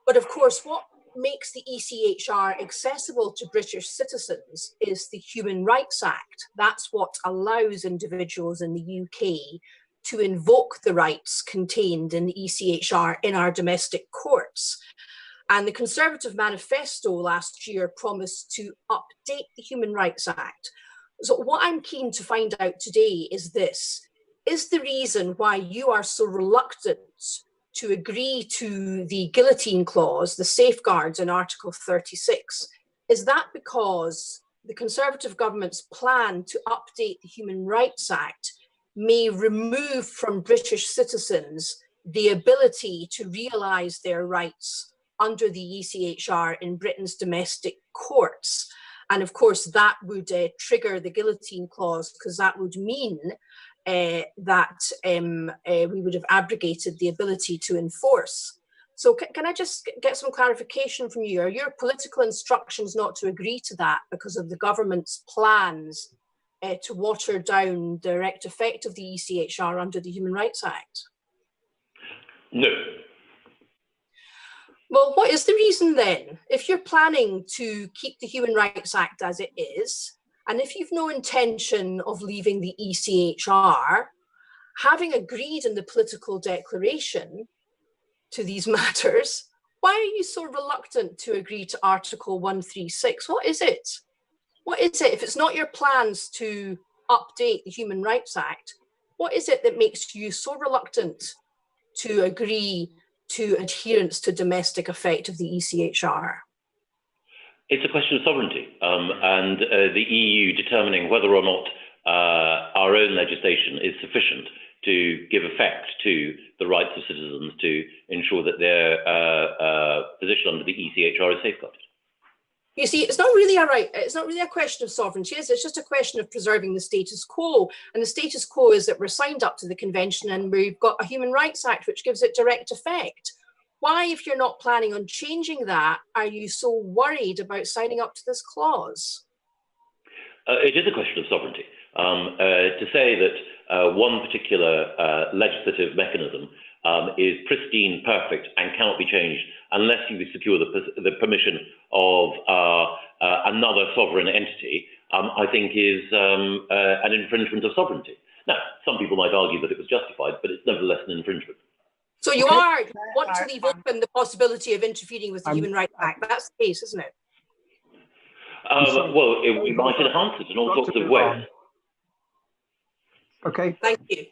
But of course, what makes the ECHR accessible to British citizens is the Human Rights Act. That's what allows individuals in the UK to invoke the rights contained in the ECHR in our domestic courts. And the Conservative manifesto last year promised to update the Human Rights Act. So what I'm keen to find out today is this: is the reason why you are so reluctant to agree to the guillotine clause, the safeguards in Article 36, is that because the Conservative government's plan to update the Human Rights Act may remove from British citizens the ability to realise their rights under the ECHR in Britain's domestic courts? And of course, that would trigger the guillotine clause, because that would mean that we would have abrogated the ability to enforce. So can I just get some clarification from you? Are your political instructions not to agree to that because of the government's plans to water down the direct effect of the ECHR under the Human Rights Act? No. Well, what is the reason then? If you're planning to keep the Human Rights Act as it is, and if you've no intention of leaving the ECHR, having agreed in the political declaration to these matters, why are you so reluctant to agree to Article 136? What is it? What is it? If it's not your plans to update the Human Rights Act, what is it that makes you so reluctant to agree to adherence to domestic effect of the ECHR? It's a question of sovereignty, and the EU determining whether or not our own legislation is sufficient to give effect to the rights of citizens to ensure that their position under the ECHR is safeguarded. You see, it's not really a question of sovereignty, is it? It's just a question of preserving the status quo. And the status quo is that we're signed up to the convention and we've got a Human Rights Act which gives it direct effect. Why, if you're not planning on changing that, are you so worried about signing up to this clause? It is a question of sovereignty. To say that one particular legislative mechanism is pristine, perfect, and cannot be changed unless you secure the permission of another sovereign entity, I think is an infringement of sovereignty. Now, some people might argue that it was justified, but it's nevertheless an infringement. So you want to leave open the possibility of interfering with the Human Rights Act. That's the case, isn't it? Well, we might enhance it in all sorts of ways. Okay. Thank you.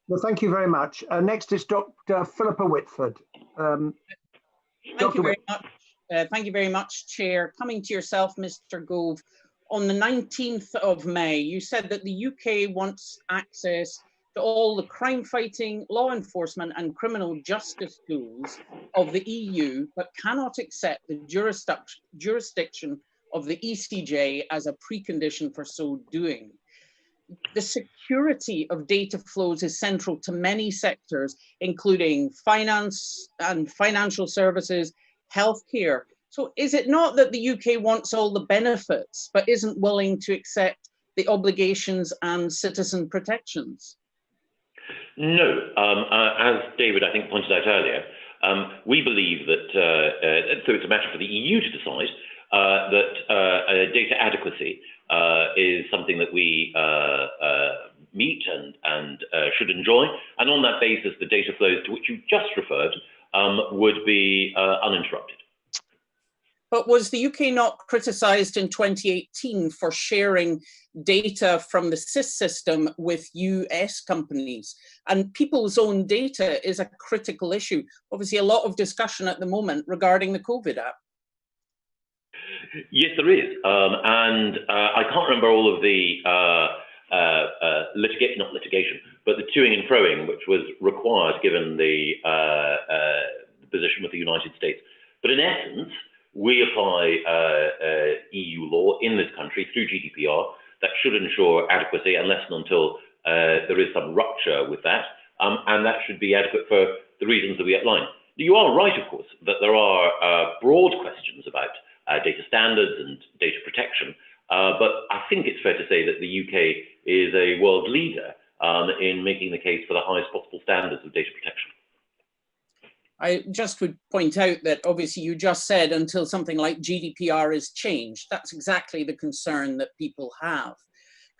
Well, thank you very much. Next is Dr. Philippa Whitford. Thank you very much. Thank you very much, Chair. Coming to yourself, Mr. Gove, on the 19th of May, you said that the UK wants access to all the crime-fighting, law enforcement and criminal justice tools of the EU, but cannot accept the jurisdiction of the ECJ as a precondition for so doing. The security of data flows is central to many sectors, including finance and financial services, healthcare. So is it not that the UK wants all the benefits, but isn't willing to accept the obligations and citizen protections? No, as David, I think, pointed out earlier, we believe that, so it's a matter for the EU to decide that data adequacy is something that we meet and should enjoy. And on that basis, the data flows to which you just referred would be uninterrupted. But was the UK not criticised in 2018 for sharing data from the SIS system with US companies? And people's own data is a critical issue. Obviously, a lot of discussion at the moment regarding the COVID app. Yes, there is. And I can't remember all of the not litigation, but the toing and froing, which was required given the position with the United States. But in essence, we apply EU law in this country through GDPR that should ensure adequacy unless and until there is some rupture with that, and that should be adequate for the reasons that we outline. You are right, of course, that there are broad questions about data standards and data protection, but I think it's fair to say that the UK is a world leader in making the case for the highest possible standards of data protection. I just would point out that obviously you just said until something like GDPR is changed. That's exactly the concern that people have.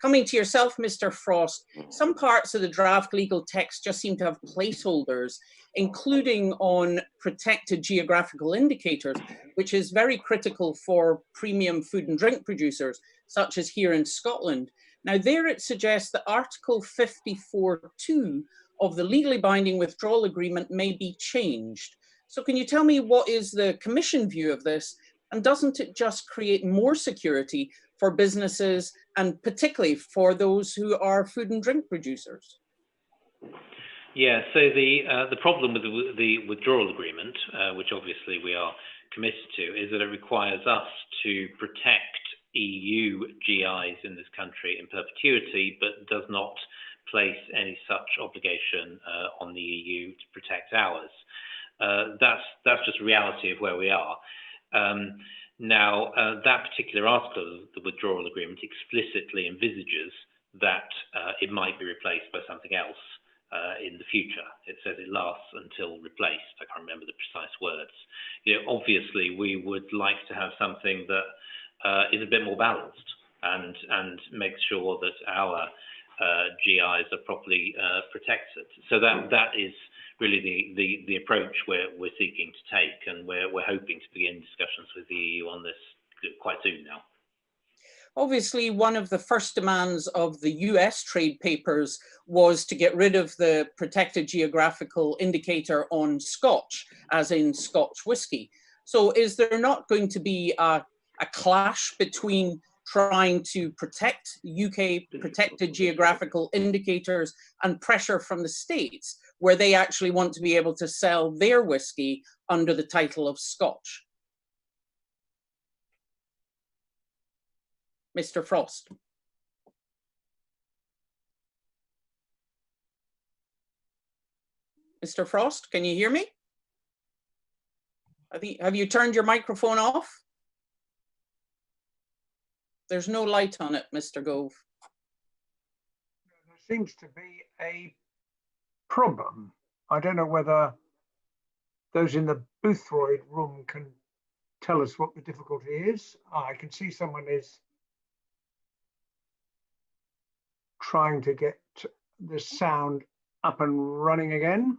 Coming to yourself, Mr. Frost, some parts of the draft legal text just seem to have placeholders, including on protected geographical indicators, which is very critical for premium food and drink producers, such as here in Scotland. Now there it suggests that Article 54.2 of the legally binding withdrawal agreement may be changed. So can you tell me what is the Commission view of this? And doesn't it just create more security for businesses and particularly for those who are food and drink producers? Yeah, so the problem with the withdrawal agreement, which obviously we are committed to, is that it requires us to protect EU GIs in this country in perpetuity, but does not place any such obligation on the EU to protect ours. That's just reality of where we are. Now, that particular article of the withdrawal agreement explicitly envisages that it might be replaced by something else in the future. It says it lasts until replaced. I can't remember the precise words. You know, obviously, we would like to have something that is a bit more balanced and makes sure that our GIs are properly protected. So that is really the approach we're seeking to take, and we're hoping to begin discussions with the EU on this quite soon now. Obviously, one of the first demands of the US trade papers was to get rid of the protected geographical indicator on Scotch, as in Scotch whisky. So is there not going to be a clash between trying to protect UK protected geographical indicators and pressure from the States, where they actually want to be able to sell their whisky under the title of Scotch? Mr. Frost. Mr. Frost, can you hear me? Have you turned your microphone off? There's no light on it, Mr. Gove. There seems to be a problem. I don't know whether those in the Boothroyd room can tell us what the difficulty is. I can see someone is trying to get the sound up and running again.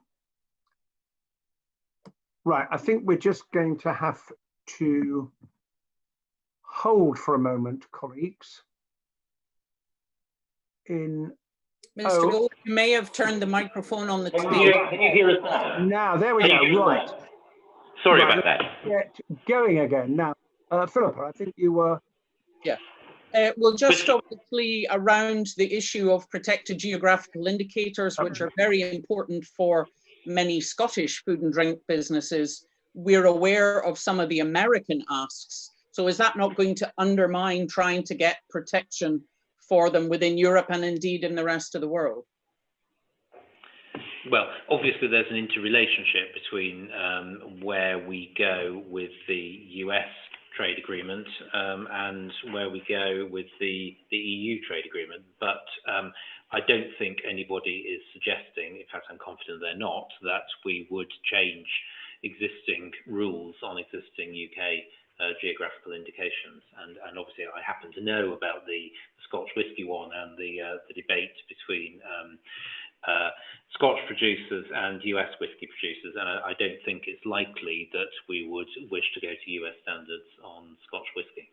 Right, I think we're just going to have to hold for a moment, colleagues. Mr. Gold, you may have turned the microphone on the Can you hear us now? Now, there we go, right. Sorry about that. Get going again. Now, Philippa, I think you were Well, just obviously around the issue of protected geographical indicators, which are very important for many Scottish food and drink businesses, we're aware of some of the American asks. So is that not going to undermine trying to get protection for them within Europe and indeed in the rest of the world? Well, obviously there's an interrelationship between where we go with the US trade agreement and where we go with the EU trade agreement. But I don't think anybody is suggesting, in fact I'm confident they're not, that we would change existing rules on existing UK geographical indications. And obviously I happen to know about the Scotch whisky one and the debate between Scotch producers and US whisky producers, and I don't think it's likely that we would wish to go to US standards on Scotch whisky.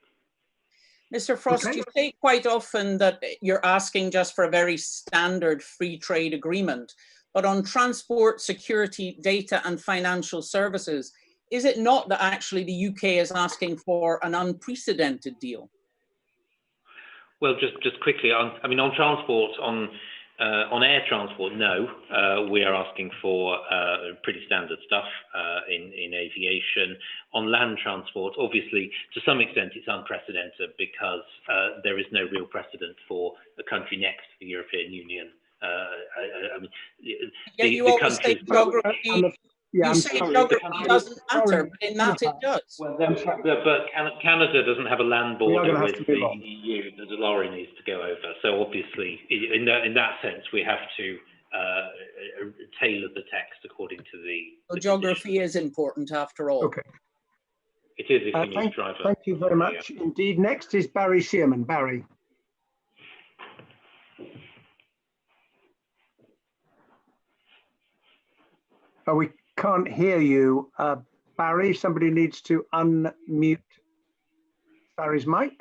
Mr. Frost, you say quite often that you're asking just for a very standard free trade agreement, but on transport, security, data and financial services, is it not that actually the UK is asking for an unprecedented deal? Well, just quickly, on transport, on air transport, no, we are asking for pretty standard stuff in aviation. On land transport, obviously, to some extent, it's unprecedented because there is no real precedent for a country next to the European Union. You say geography. You say geography doesn't matter, but in that it does. Well, but Canada doesn't have a land border with the EU that a lorry needs to go over. So obviously, in that sense, we have to tailor the text according to the geography is important after all. Okay. It is if you need to drive. Thank you very much indeed. Next is Barry Shearman. Barry. Oh, we can't hear you, Barry. Somebody needs to unmute Barry's mic.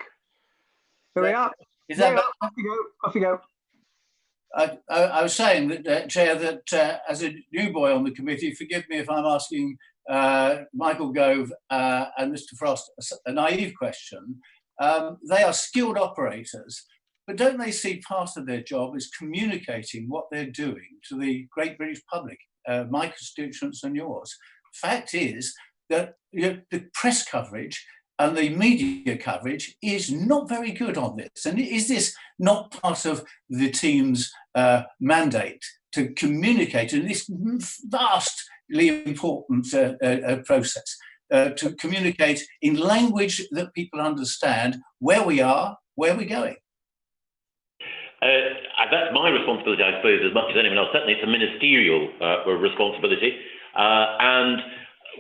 There we are. Is that off you go? Off you go. I was saying that, Chair, that as a new boy on the committee, forgive me if I'm asking Michael Gove and Mr. Frost a naive question. They are skilled operators, but don't they see part of their job as communicating what they're doing to the great British public? My constituents and yours. Fact is that the press coverage and the media coverage is not very good on this. And is this not part of the team's mandate to communicate in this vastly important process, to communicate in language that people understand where we are, where we're going? That's my responsibility, I suppose, as much as anyone else. Certainly it's a ministerial responsibility. And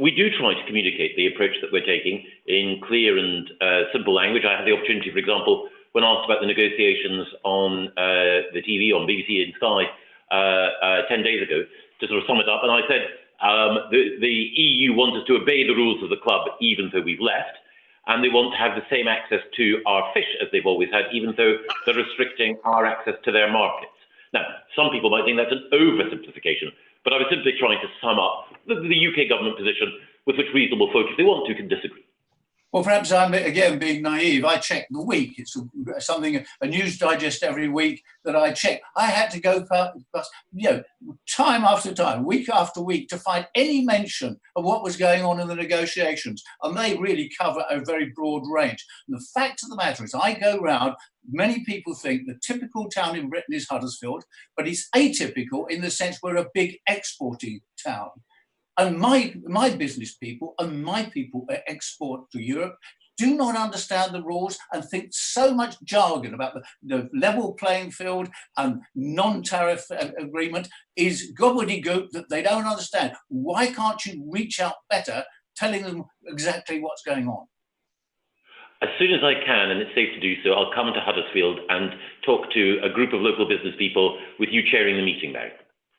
we do try to communicate the approach that we're taking in clear and simple language. I had the opportunity, for example, when asked about the negotiations on the TV, on BBC and Sky 10 days ago, to sort of sum it up. And I said, the EU wants us to obey the rules of the club, even though we've left. And they want to have the same access to our fish as they've always had, even though they're restricting our access to their markets. Now, some people might think that's an oversimplification, but I was simply trying to sum up the UK government position with which reasonable folk, if they want to, can disagree. Well, perhaps I'm, again, being naive. I check the week. It's something, a news digest every week that I check. I had to go past, time after time, week after week, to find any mention of what was going on in the negotiations. And they really cover a very broad range. And the fact of the matter is, I go round, many people think the typical town in Britain is Huddersfield, but it's atypical in the sense we're a big exporting town. And my business people and my people that export to Europe do not understand the rules and think so much jargon about the level playing field and non-tariff agreement is gobbledygook that they don't understand. Why can't you reach out better, telling them exactly what's going on? As soon as I can, and it's safe to do so, I'll come to Huddersfield and talk to a group of local business people with you chairing the meeting now.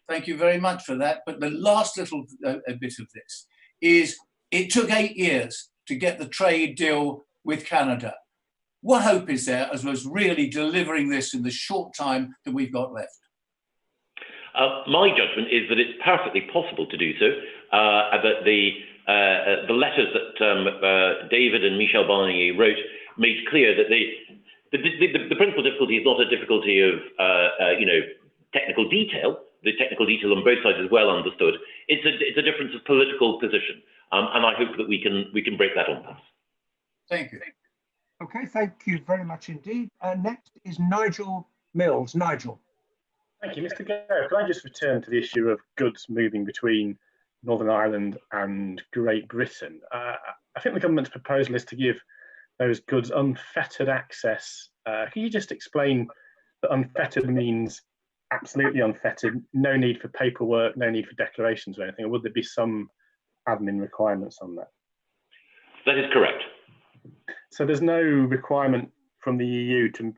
Thank you very much for that. But the last little bit of this is it took 8 years to get the trade deal with Canada. What hope is there as well as really delivering this in the short time that we've got left? My judgment is that it's perfectly possible to do so. That the letters that David and Michel Barnier wrote made clear that the principal difficulty is not a difficulty of technical detail. The technical detail on both sides is well understood. It's a difference of political position, and I hope that we can break that impasse. Thank you. Okay, thank you very much indeed. Next is Nigel Mills. Nigel. Thank you, Mr. Gove. Can I just return to the issue of goods moving between Northern Ireland and Great Britain? I think the government's proposal is to give those goods unfettered access. Can you just explain that unfettered means absolutely unfettered, no need for paperwork, no need for declarations or anything, or would there be some admin requirements on that? That is correct. So there's no requirement from the EU to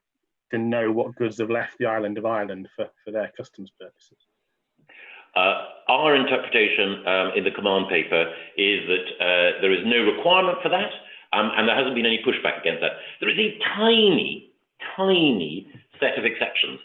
know what goods have left the island of Ireland for their customs purposes? Our interpretation in the command paper is that there is no requirement for that, and there hasn't been any pushback against that. There is a tiny set of exceptions,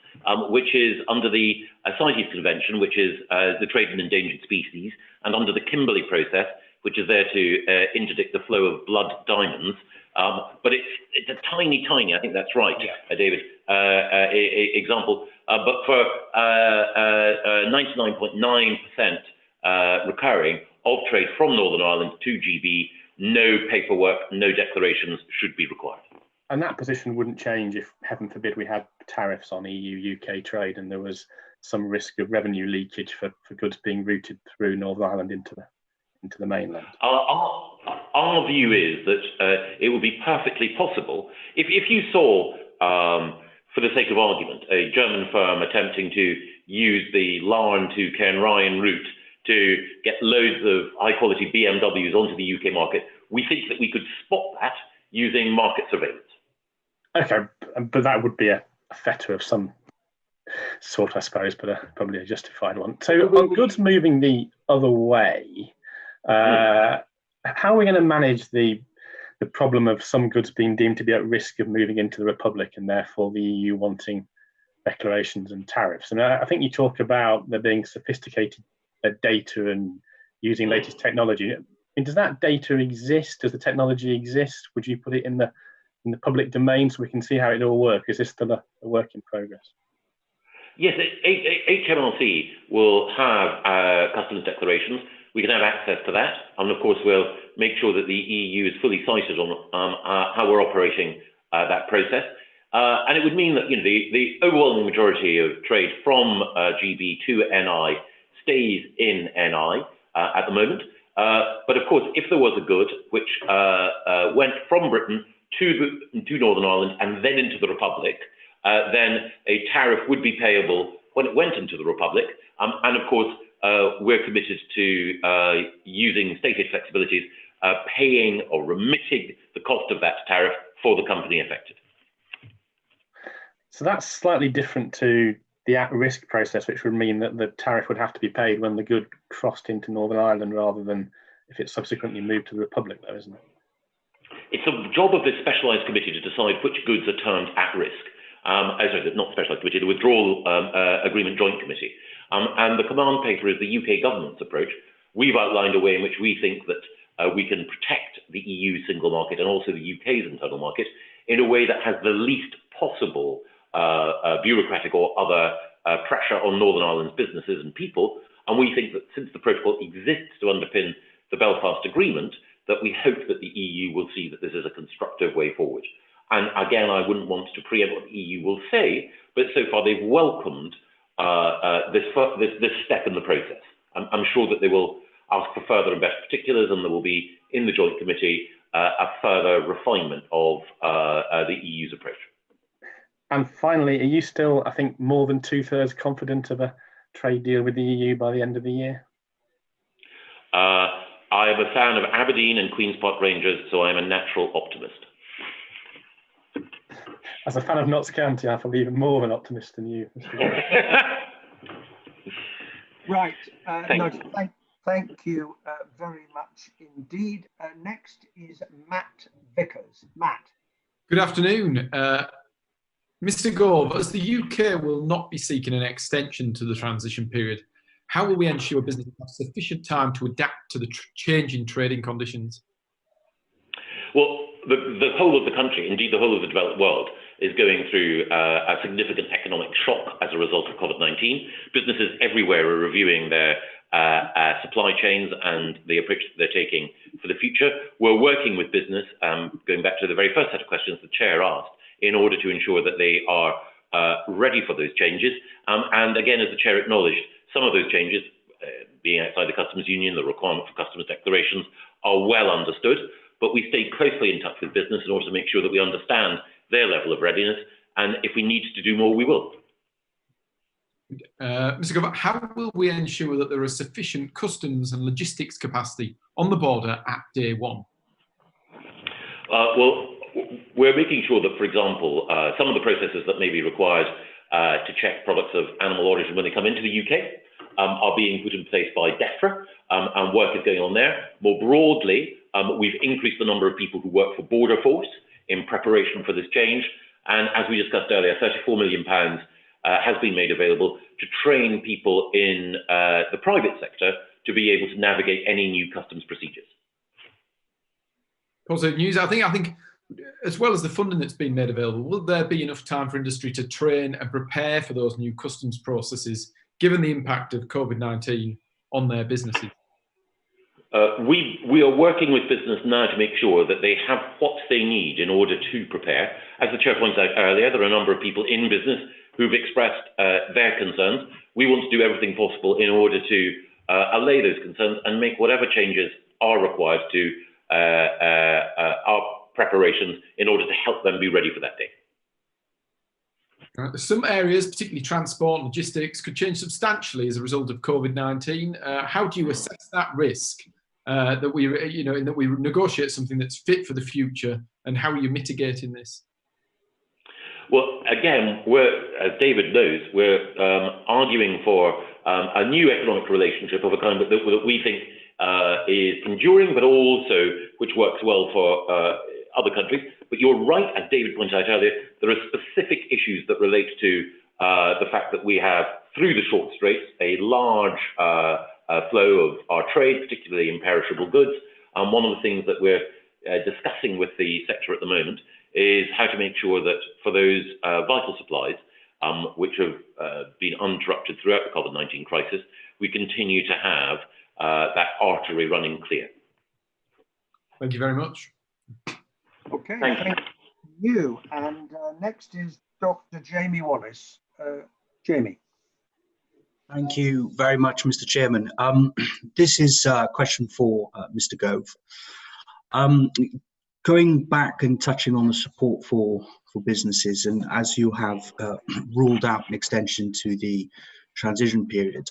which is under the CITES Convention, which is the trade in endangered species, and under the Kimberley process, which is there to interdict the flow of blood diamonds. But it's a tiny, I think that's right, David, example. But for 99.9% recurring of trade from Northern Ireland to GB, no paperwork, no declarations should be required. And that position wouldn't change if, heaven forbid, we had tariffs on EU-UK trade and there was some risk of revenue leakage for goods being routed through Northern Ireland into the mainland. Our view is that it would be perfectly possible if you saw, for the sake of argument, a German firm attempting to use the Larne to Cairnryan route to get loads of high-quality BMWs onto the UK market. We think that we could spot that using market surveillance. Okay, but that would be a fetter of some sort, I suppose, but probably a justified one. So on goods moving the other way, how are we going to manage the problem of some goods being deemed to be at risk of moving into the Republic and therefore the EU wanting declarations and tariffs? And I think you talk about there being sophisticated data and using latest technology. I mean, does that data exist? Does the technology exist? Would you put it in the public domain so we can see how it all works? Is this still a work in progress? Yes, HMRC will have customs declarations. We can have access to that, and of course we'll make sure that the EU is fully cited on how we're operating that process. And it would mean that the overwhelming majority of trade from GB to NI stays in NI at the moment. But of course, if there was a good which went from Britain to Northern Ireland and then into the Republic, then a tariff would be payable when it went into the Republic. And of course, we're committed to using stated flexibilities, paying or remitting the cost of that tariff for the company affected. So that's slightly different to the at-risk process, which would mean that the tariff would have to be paid when the good crossed into Northern Ireland rather than if it subsequently moved to the Republic, though, isn't it? It's the job of this specialised committee to decide which goods are termed at risk. Sorry, not specialised committee, the Withdrawal Agreement Joint Committee. And the command paper is the UK government's approach. We've outlined a way in which we think that we can protect the EU single market and also the UK's internal market in a way that has the least possible bureaucratic or other pressure on Northern Ireland's businesses and people. And we think that since the protocol exists to underpin the Belfast Agreement, that we hope that the EU will see that this is a constructive way forward. And again, I wouldn't want to preempt what the EU will say, but so far they've welcomed this step in the process. I'm sure that they will ask for further and better particulars, and there will be in the Joint Committee a further refinement of the EU's approach. And finally, are you still, I think, more than 2/3 confident of a trade deal with the EU by the end of the year? I am a fan of Aberdeen and Queen's Park Rangers, so I'm a natural optimist. As a fan of Notts County, I feel even more of an optimist than you. Right. Thank you very much indeed. Next is Matt Vickers. Matt. Good afternoon. Mr. Gove, as the UK will not be seeking an extension to the transition period, how will we ensure businesses have sufficient time to adapt to the changing trading conditions? Well, the whole of the country, indeed the whole of the developed world, is going through a significant economic shock as a result of COVID-19. Businesses everywhere are reviewing their supply chains and the approach that they're taking for the future. We're working with business, going back to the very first set of questions the chair asked, in order to ensure that they are ready for those changes. And again, as the chair acknowledged, some of those changes, being outside the customs union, the requirement for customs declarations, are well understood, but we stay closely in touch with business in order to make sure that we understand their level of readiness, and if we need to do more, we will. Mr. Gove, how will we ensure that there is sufficient customs and logistics capacity on the border at day one? Well, we're making sure that, for example, some of the processes that may be required to check products of animal origin when they come into the UK are being put in place by DEFRA, and work is going on there. More broadly, we've increased the number of people who work for Border Force in preparation for this change. And as we discussed earlier, £34 million has been made available to train people in the private sector to be able to navigate any new customs procedures. Positive news. I think as well as the funding that's been made available, will there be enough time for industry to train and prepare for those new customs processes, given the impact of COVID-19 on their businesses? We are working with business now to make sure that they have what they need in order to prepare. As the chair pointed out earlier, there are a number of people in business who've expressed their concerns. We want to do everything possible in order to allay those concerns and make whatever changes are required to our preparations in order to help them be ready for that day. Some areas, particularly transport and logistics, could change substantially as a result of COVID-19. How do you assess that risk that we negotiate something that's fit for the future, and how are you mitigating this? Well, again, as David knows, we're arguing for a new economic relationship of a kind that we think is enduring, but also which works well for other countries. But you're right, as David pointed out earlier, there are specific issues that relate to the fact that we have, through the short straits, a large flow of our trade, particularly in perishable goods. One of the things that we're discussing with the sector at the moment is how to make sure that for those vital supplies, which have been uninterrupted throughout the COVID-19 crisis, we continue to have that artery running clear. Thank you very much. Okay, thank you. And next is Dr. Jamie Wallace. Jamie. Thank you very much, Mr. Chairman. This is a question for Mr. Gove. Going back and touching on the support for businesses, and as you have ruled out an extension to the transition period,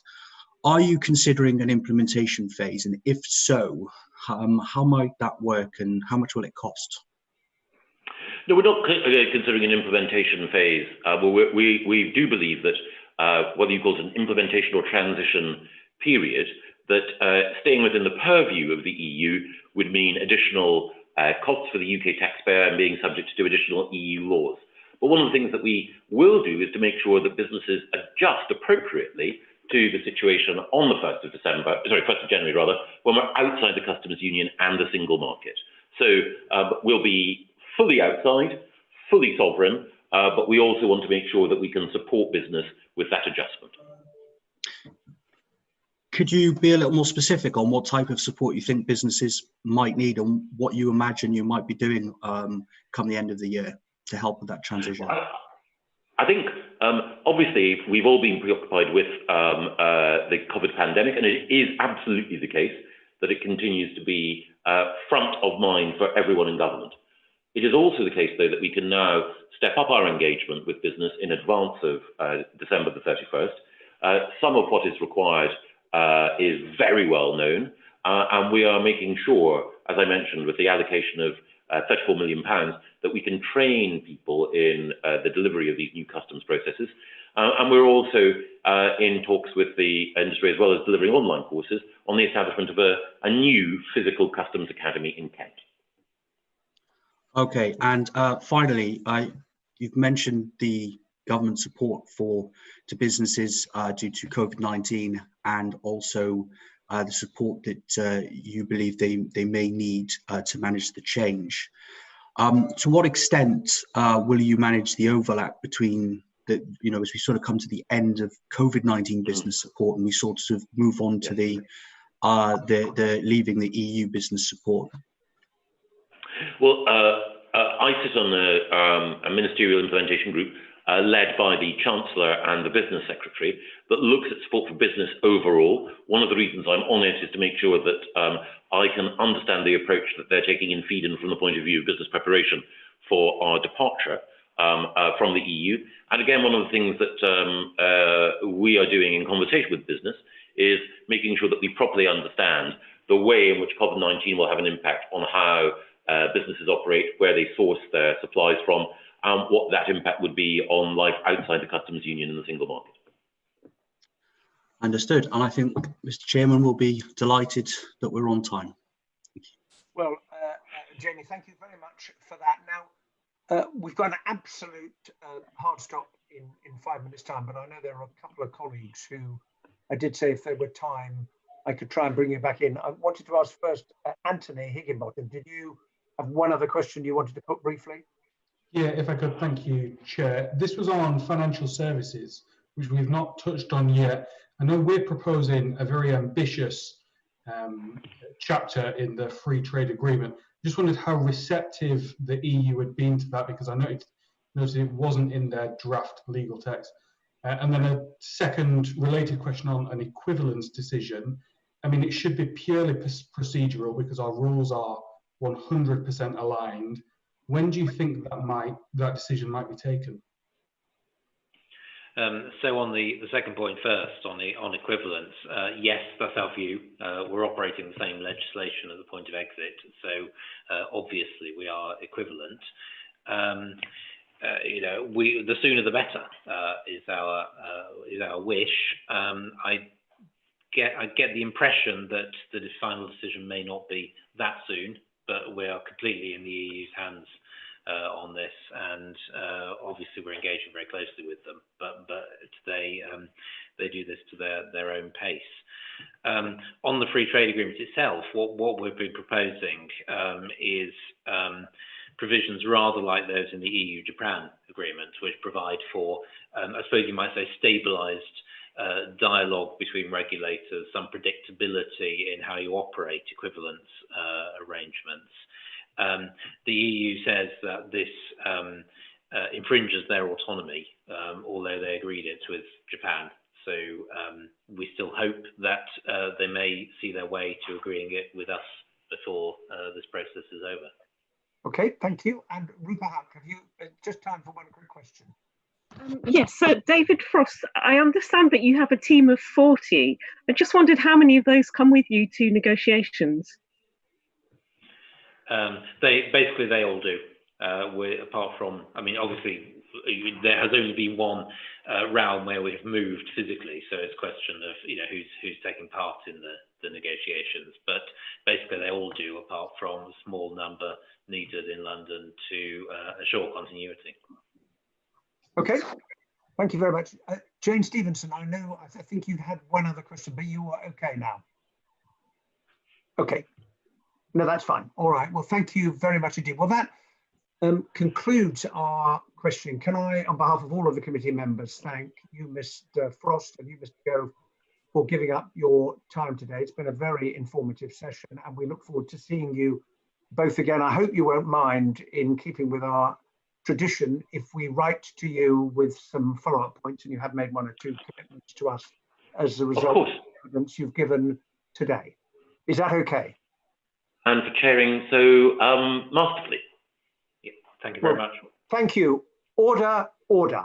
are you considering an implementation phase? And if so, how might that work and how much will it cost? No, we're not considering an implementation phase. We do believe that whether you call it an implementation or transition period, that staying within the purview of the EU would mean additional costs for the UK taxpayer and being subject to additional EU laws. But one of the things that we will do is to make sure that businesses adjust appropriately to the situation on the 1st of January rather, when we're outside the customs union and the single market. So we'll be fully outside, fully sovereign, but we also want to make sure that we can support business with that adjustment. Could you be a little more specific on what type of support you think businesses might need and what you imagine you might be doing come the end of the year to help with that transition? I think, obviously, we've all been preoccupied with the COVID pandemic, and it is absolutely the case that it continues to be front of mind for everyone in government. It is also the case, though, that we can now step up our engagement with business in advance of December the 31st. Some of what is required is very well known, and we are making sure, as I mentioned, with the allocation of £34 million, that we can train people in the delivery of these new customs processes. And we're also in talks with the industry, as well as delivering online courses, on the establishment of a new physical customs academy in Kent. Okay, and finally, you've mentioned the government support to businesses due to COVID-19, and also the support that you believe they may need to manage the change. To what extent will you manage the overlap between the, as we sort of come to the end of COVID-19 business support and we sort of move on to the leaving the EU business support? Well, I sit on a ministerial implementation group led by the Chancellor and the Business Secretary that looks at support for business overall. One of the reasons I'm on it is to make sure that I can understand the approach that they're taking in feed-in from the point of view of business preparation for our departure from the EU. And again, one of the things that we are doing in conversation with business is making sure that we properly understand the way in which COVID-19 will have an impact on how businesses operate, where they source their supplies from, what that impact would be on life outside the customs union and the single market. Understood. And I think Mr. Chairman will be delighted that we're on time. Well, Jamie, thank you very much for that. Now, we've got an absolute hard stop in 5 minutes' time, but I know there are a couple of colleagues who I did say if there were time, I could try and bring you back in. I wanted to ask first, Anthony Higginbottom, did you have one other question you wanted to put briefly? Yeah, if I could, thank you, Chair. This was on financial services, which we've not touched on yet. I know we're proposing a very ambitious chapter in the free trade agreement. Just wondered how receptive the EU had been to that, because I noticed it wasn't in their draft legal text. And then a second related question on an equivalence decision. I mean, it should be purely procedural because our rules are 100% aligned. When do you think that decision might be taken? So on the second point first, on equivalence, yes, that's our view. We're operating the same legislation at the point of exit, so obviously we are equivalent. The sooner the better is our wish. I get the impression that the final decision may not be that soon, but we are completely in the EU's hands on this, and obviously we're engaging very closely with them, but they do this to their own pace. On the free trade agreement itself, what we've been proposing is provisions rather like those in the EU-Japan agreement, which provide for, I suppose you might say, stabilised dialogue between regulators, some predictability in how you operate equivalence arrangements. The EU says that this infringes their autonomy, although they agreed it with Japan. So we still hope that they may see their way to agreeing it with us before this process is over. Okay, thank you. And Rupa Haq, have you just time for one quick question? Yes, so David Frost, I understand that you have a team of 40. I just wondered how many of those come with you to negotiations? They all do. Apart from, I mean, obviously there has only been one round where we have moved physically, so it's a question of who's taking part in the negotiations. But basically they all do, apart from a small number needed in London to assure continuity. Okay, thank you very much. Jane Stevenson, I think you had one other question, but you are okay now. Okay, no, that's fine. All right, well, thank you very much indeed. Well, that concludes our questioning. Can I, on behalf of all of the committee members, thank you, Mr. Frost, and you, Mr. Gove, for giving up your time today. It's been a very informative session, and we look forward to seeing you both again. I hope you won't mind, in keeping with our tradition, if we write to you with some follow-up points, and you have made one or two commitments to us as a result of the evidence you've given today. Is that okay? And for chairing so masterfully. Yeah, thank you very much. Thank you. Order, order.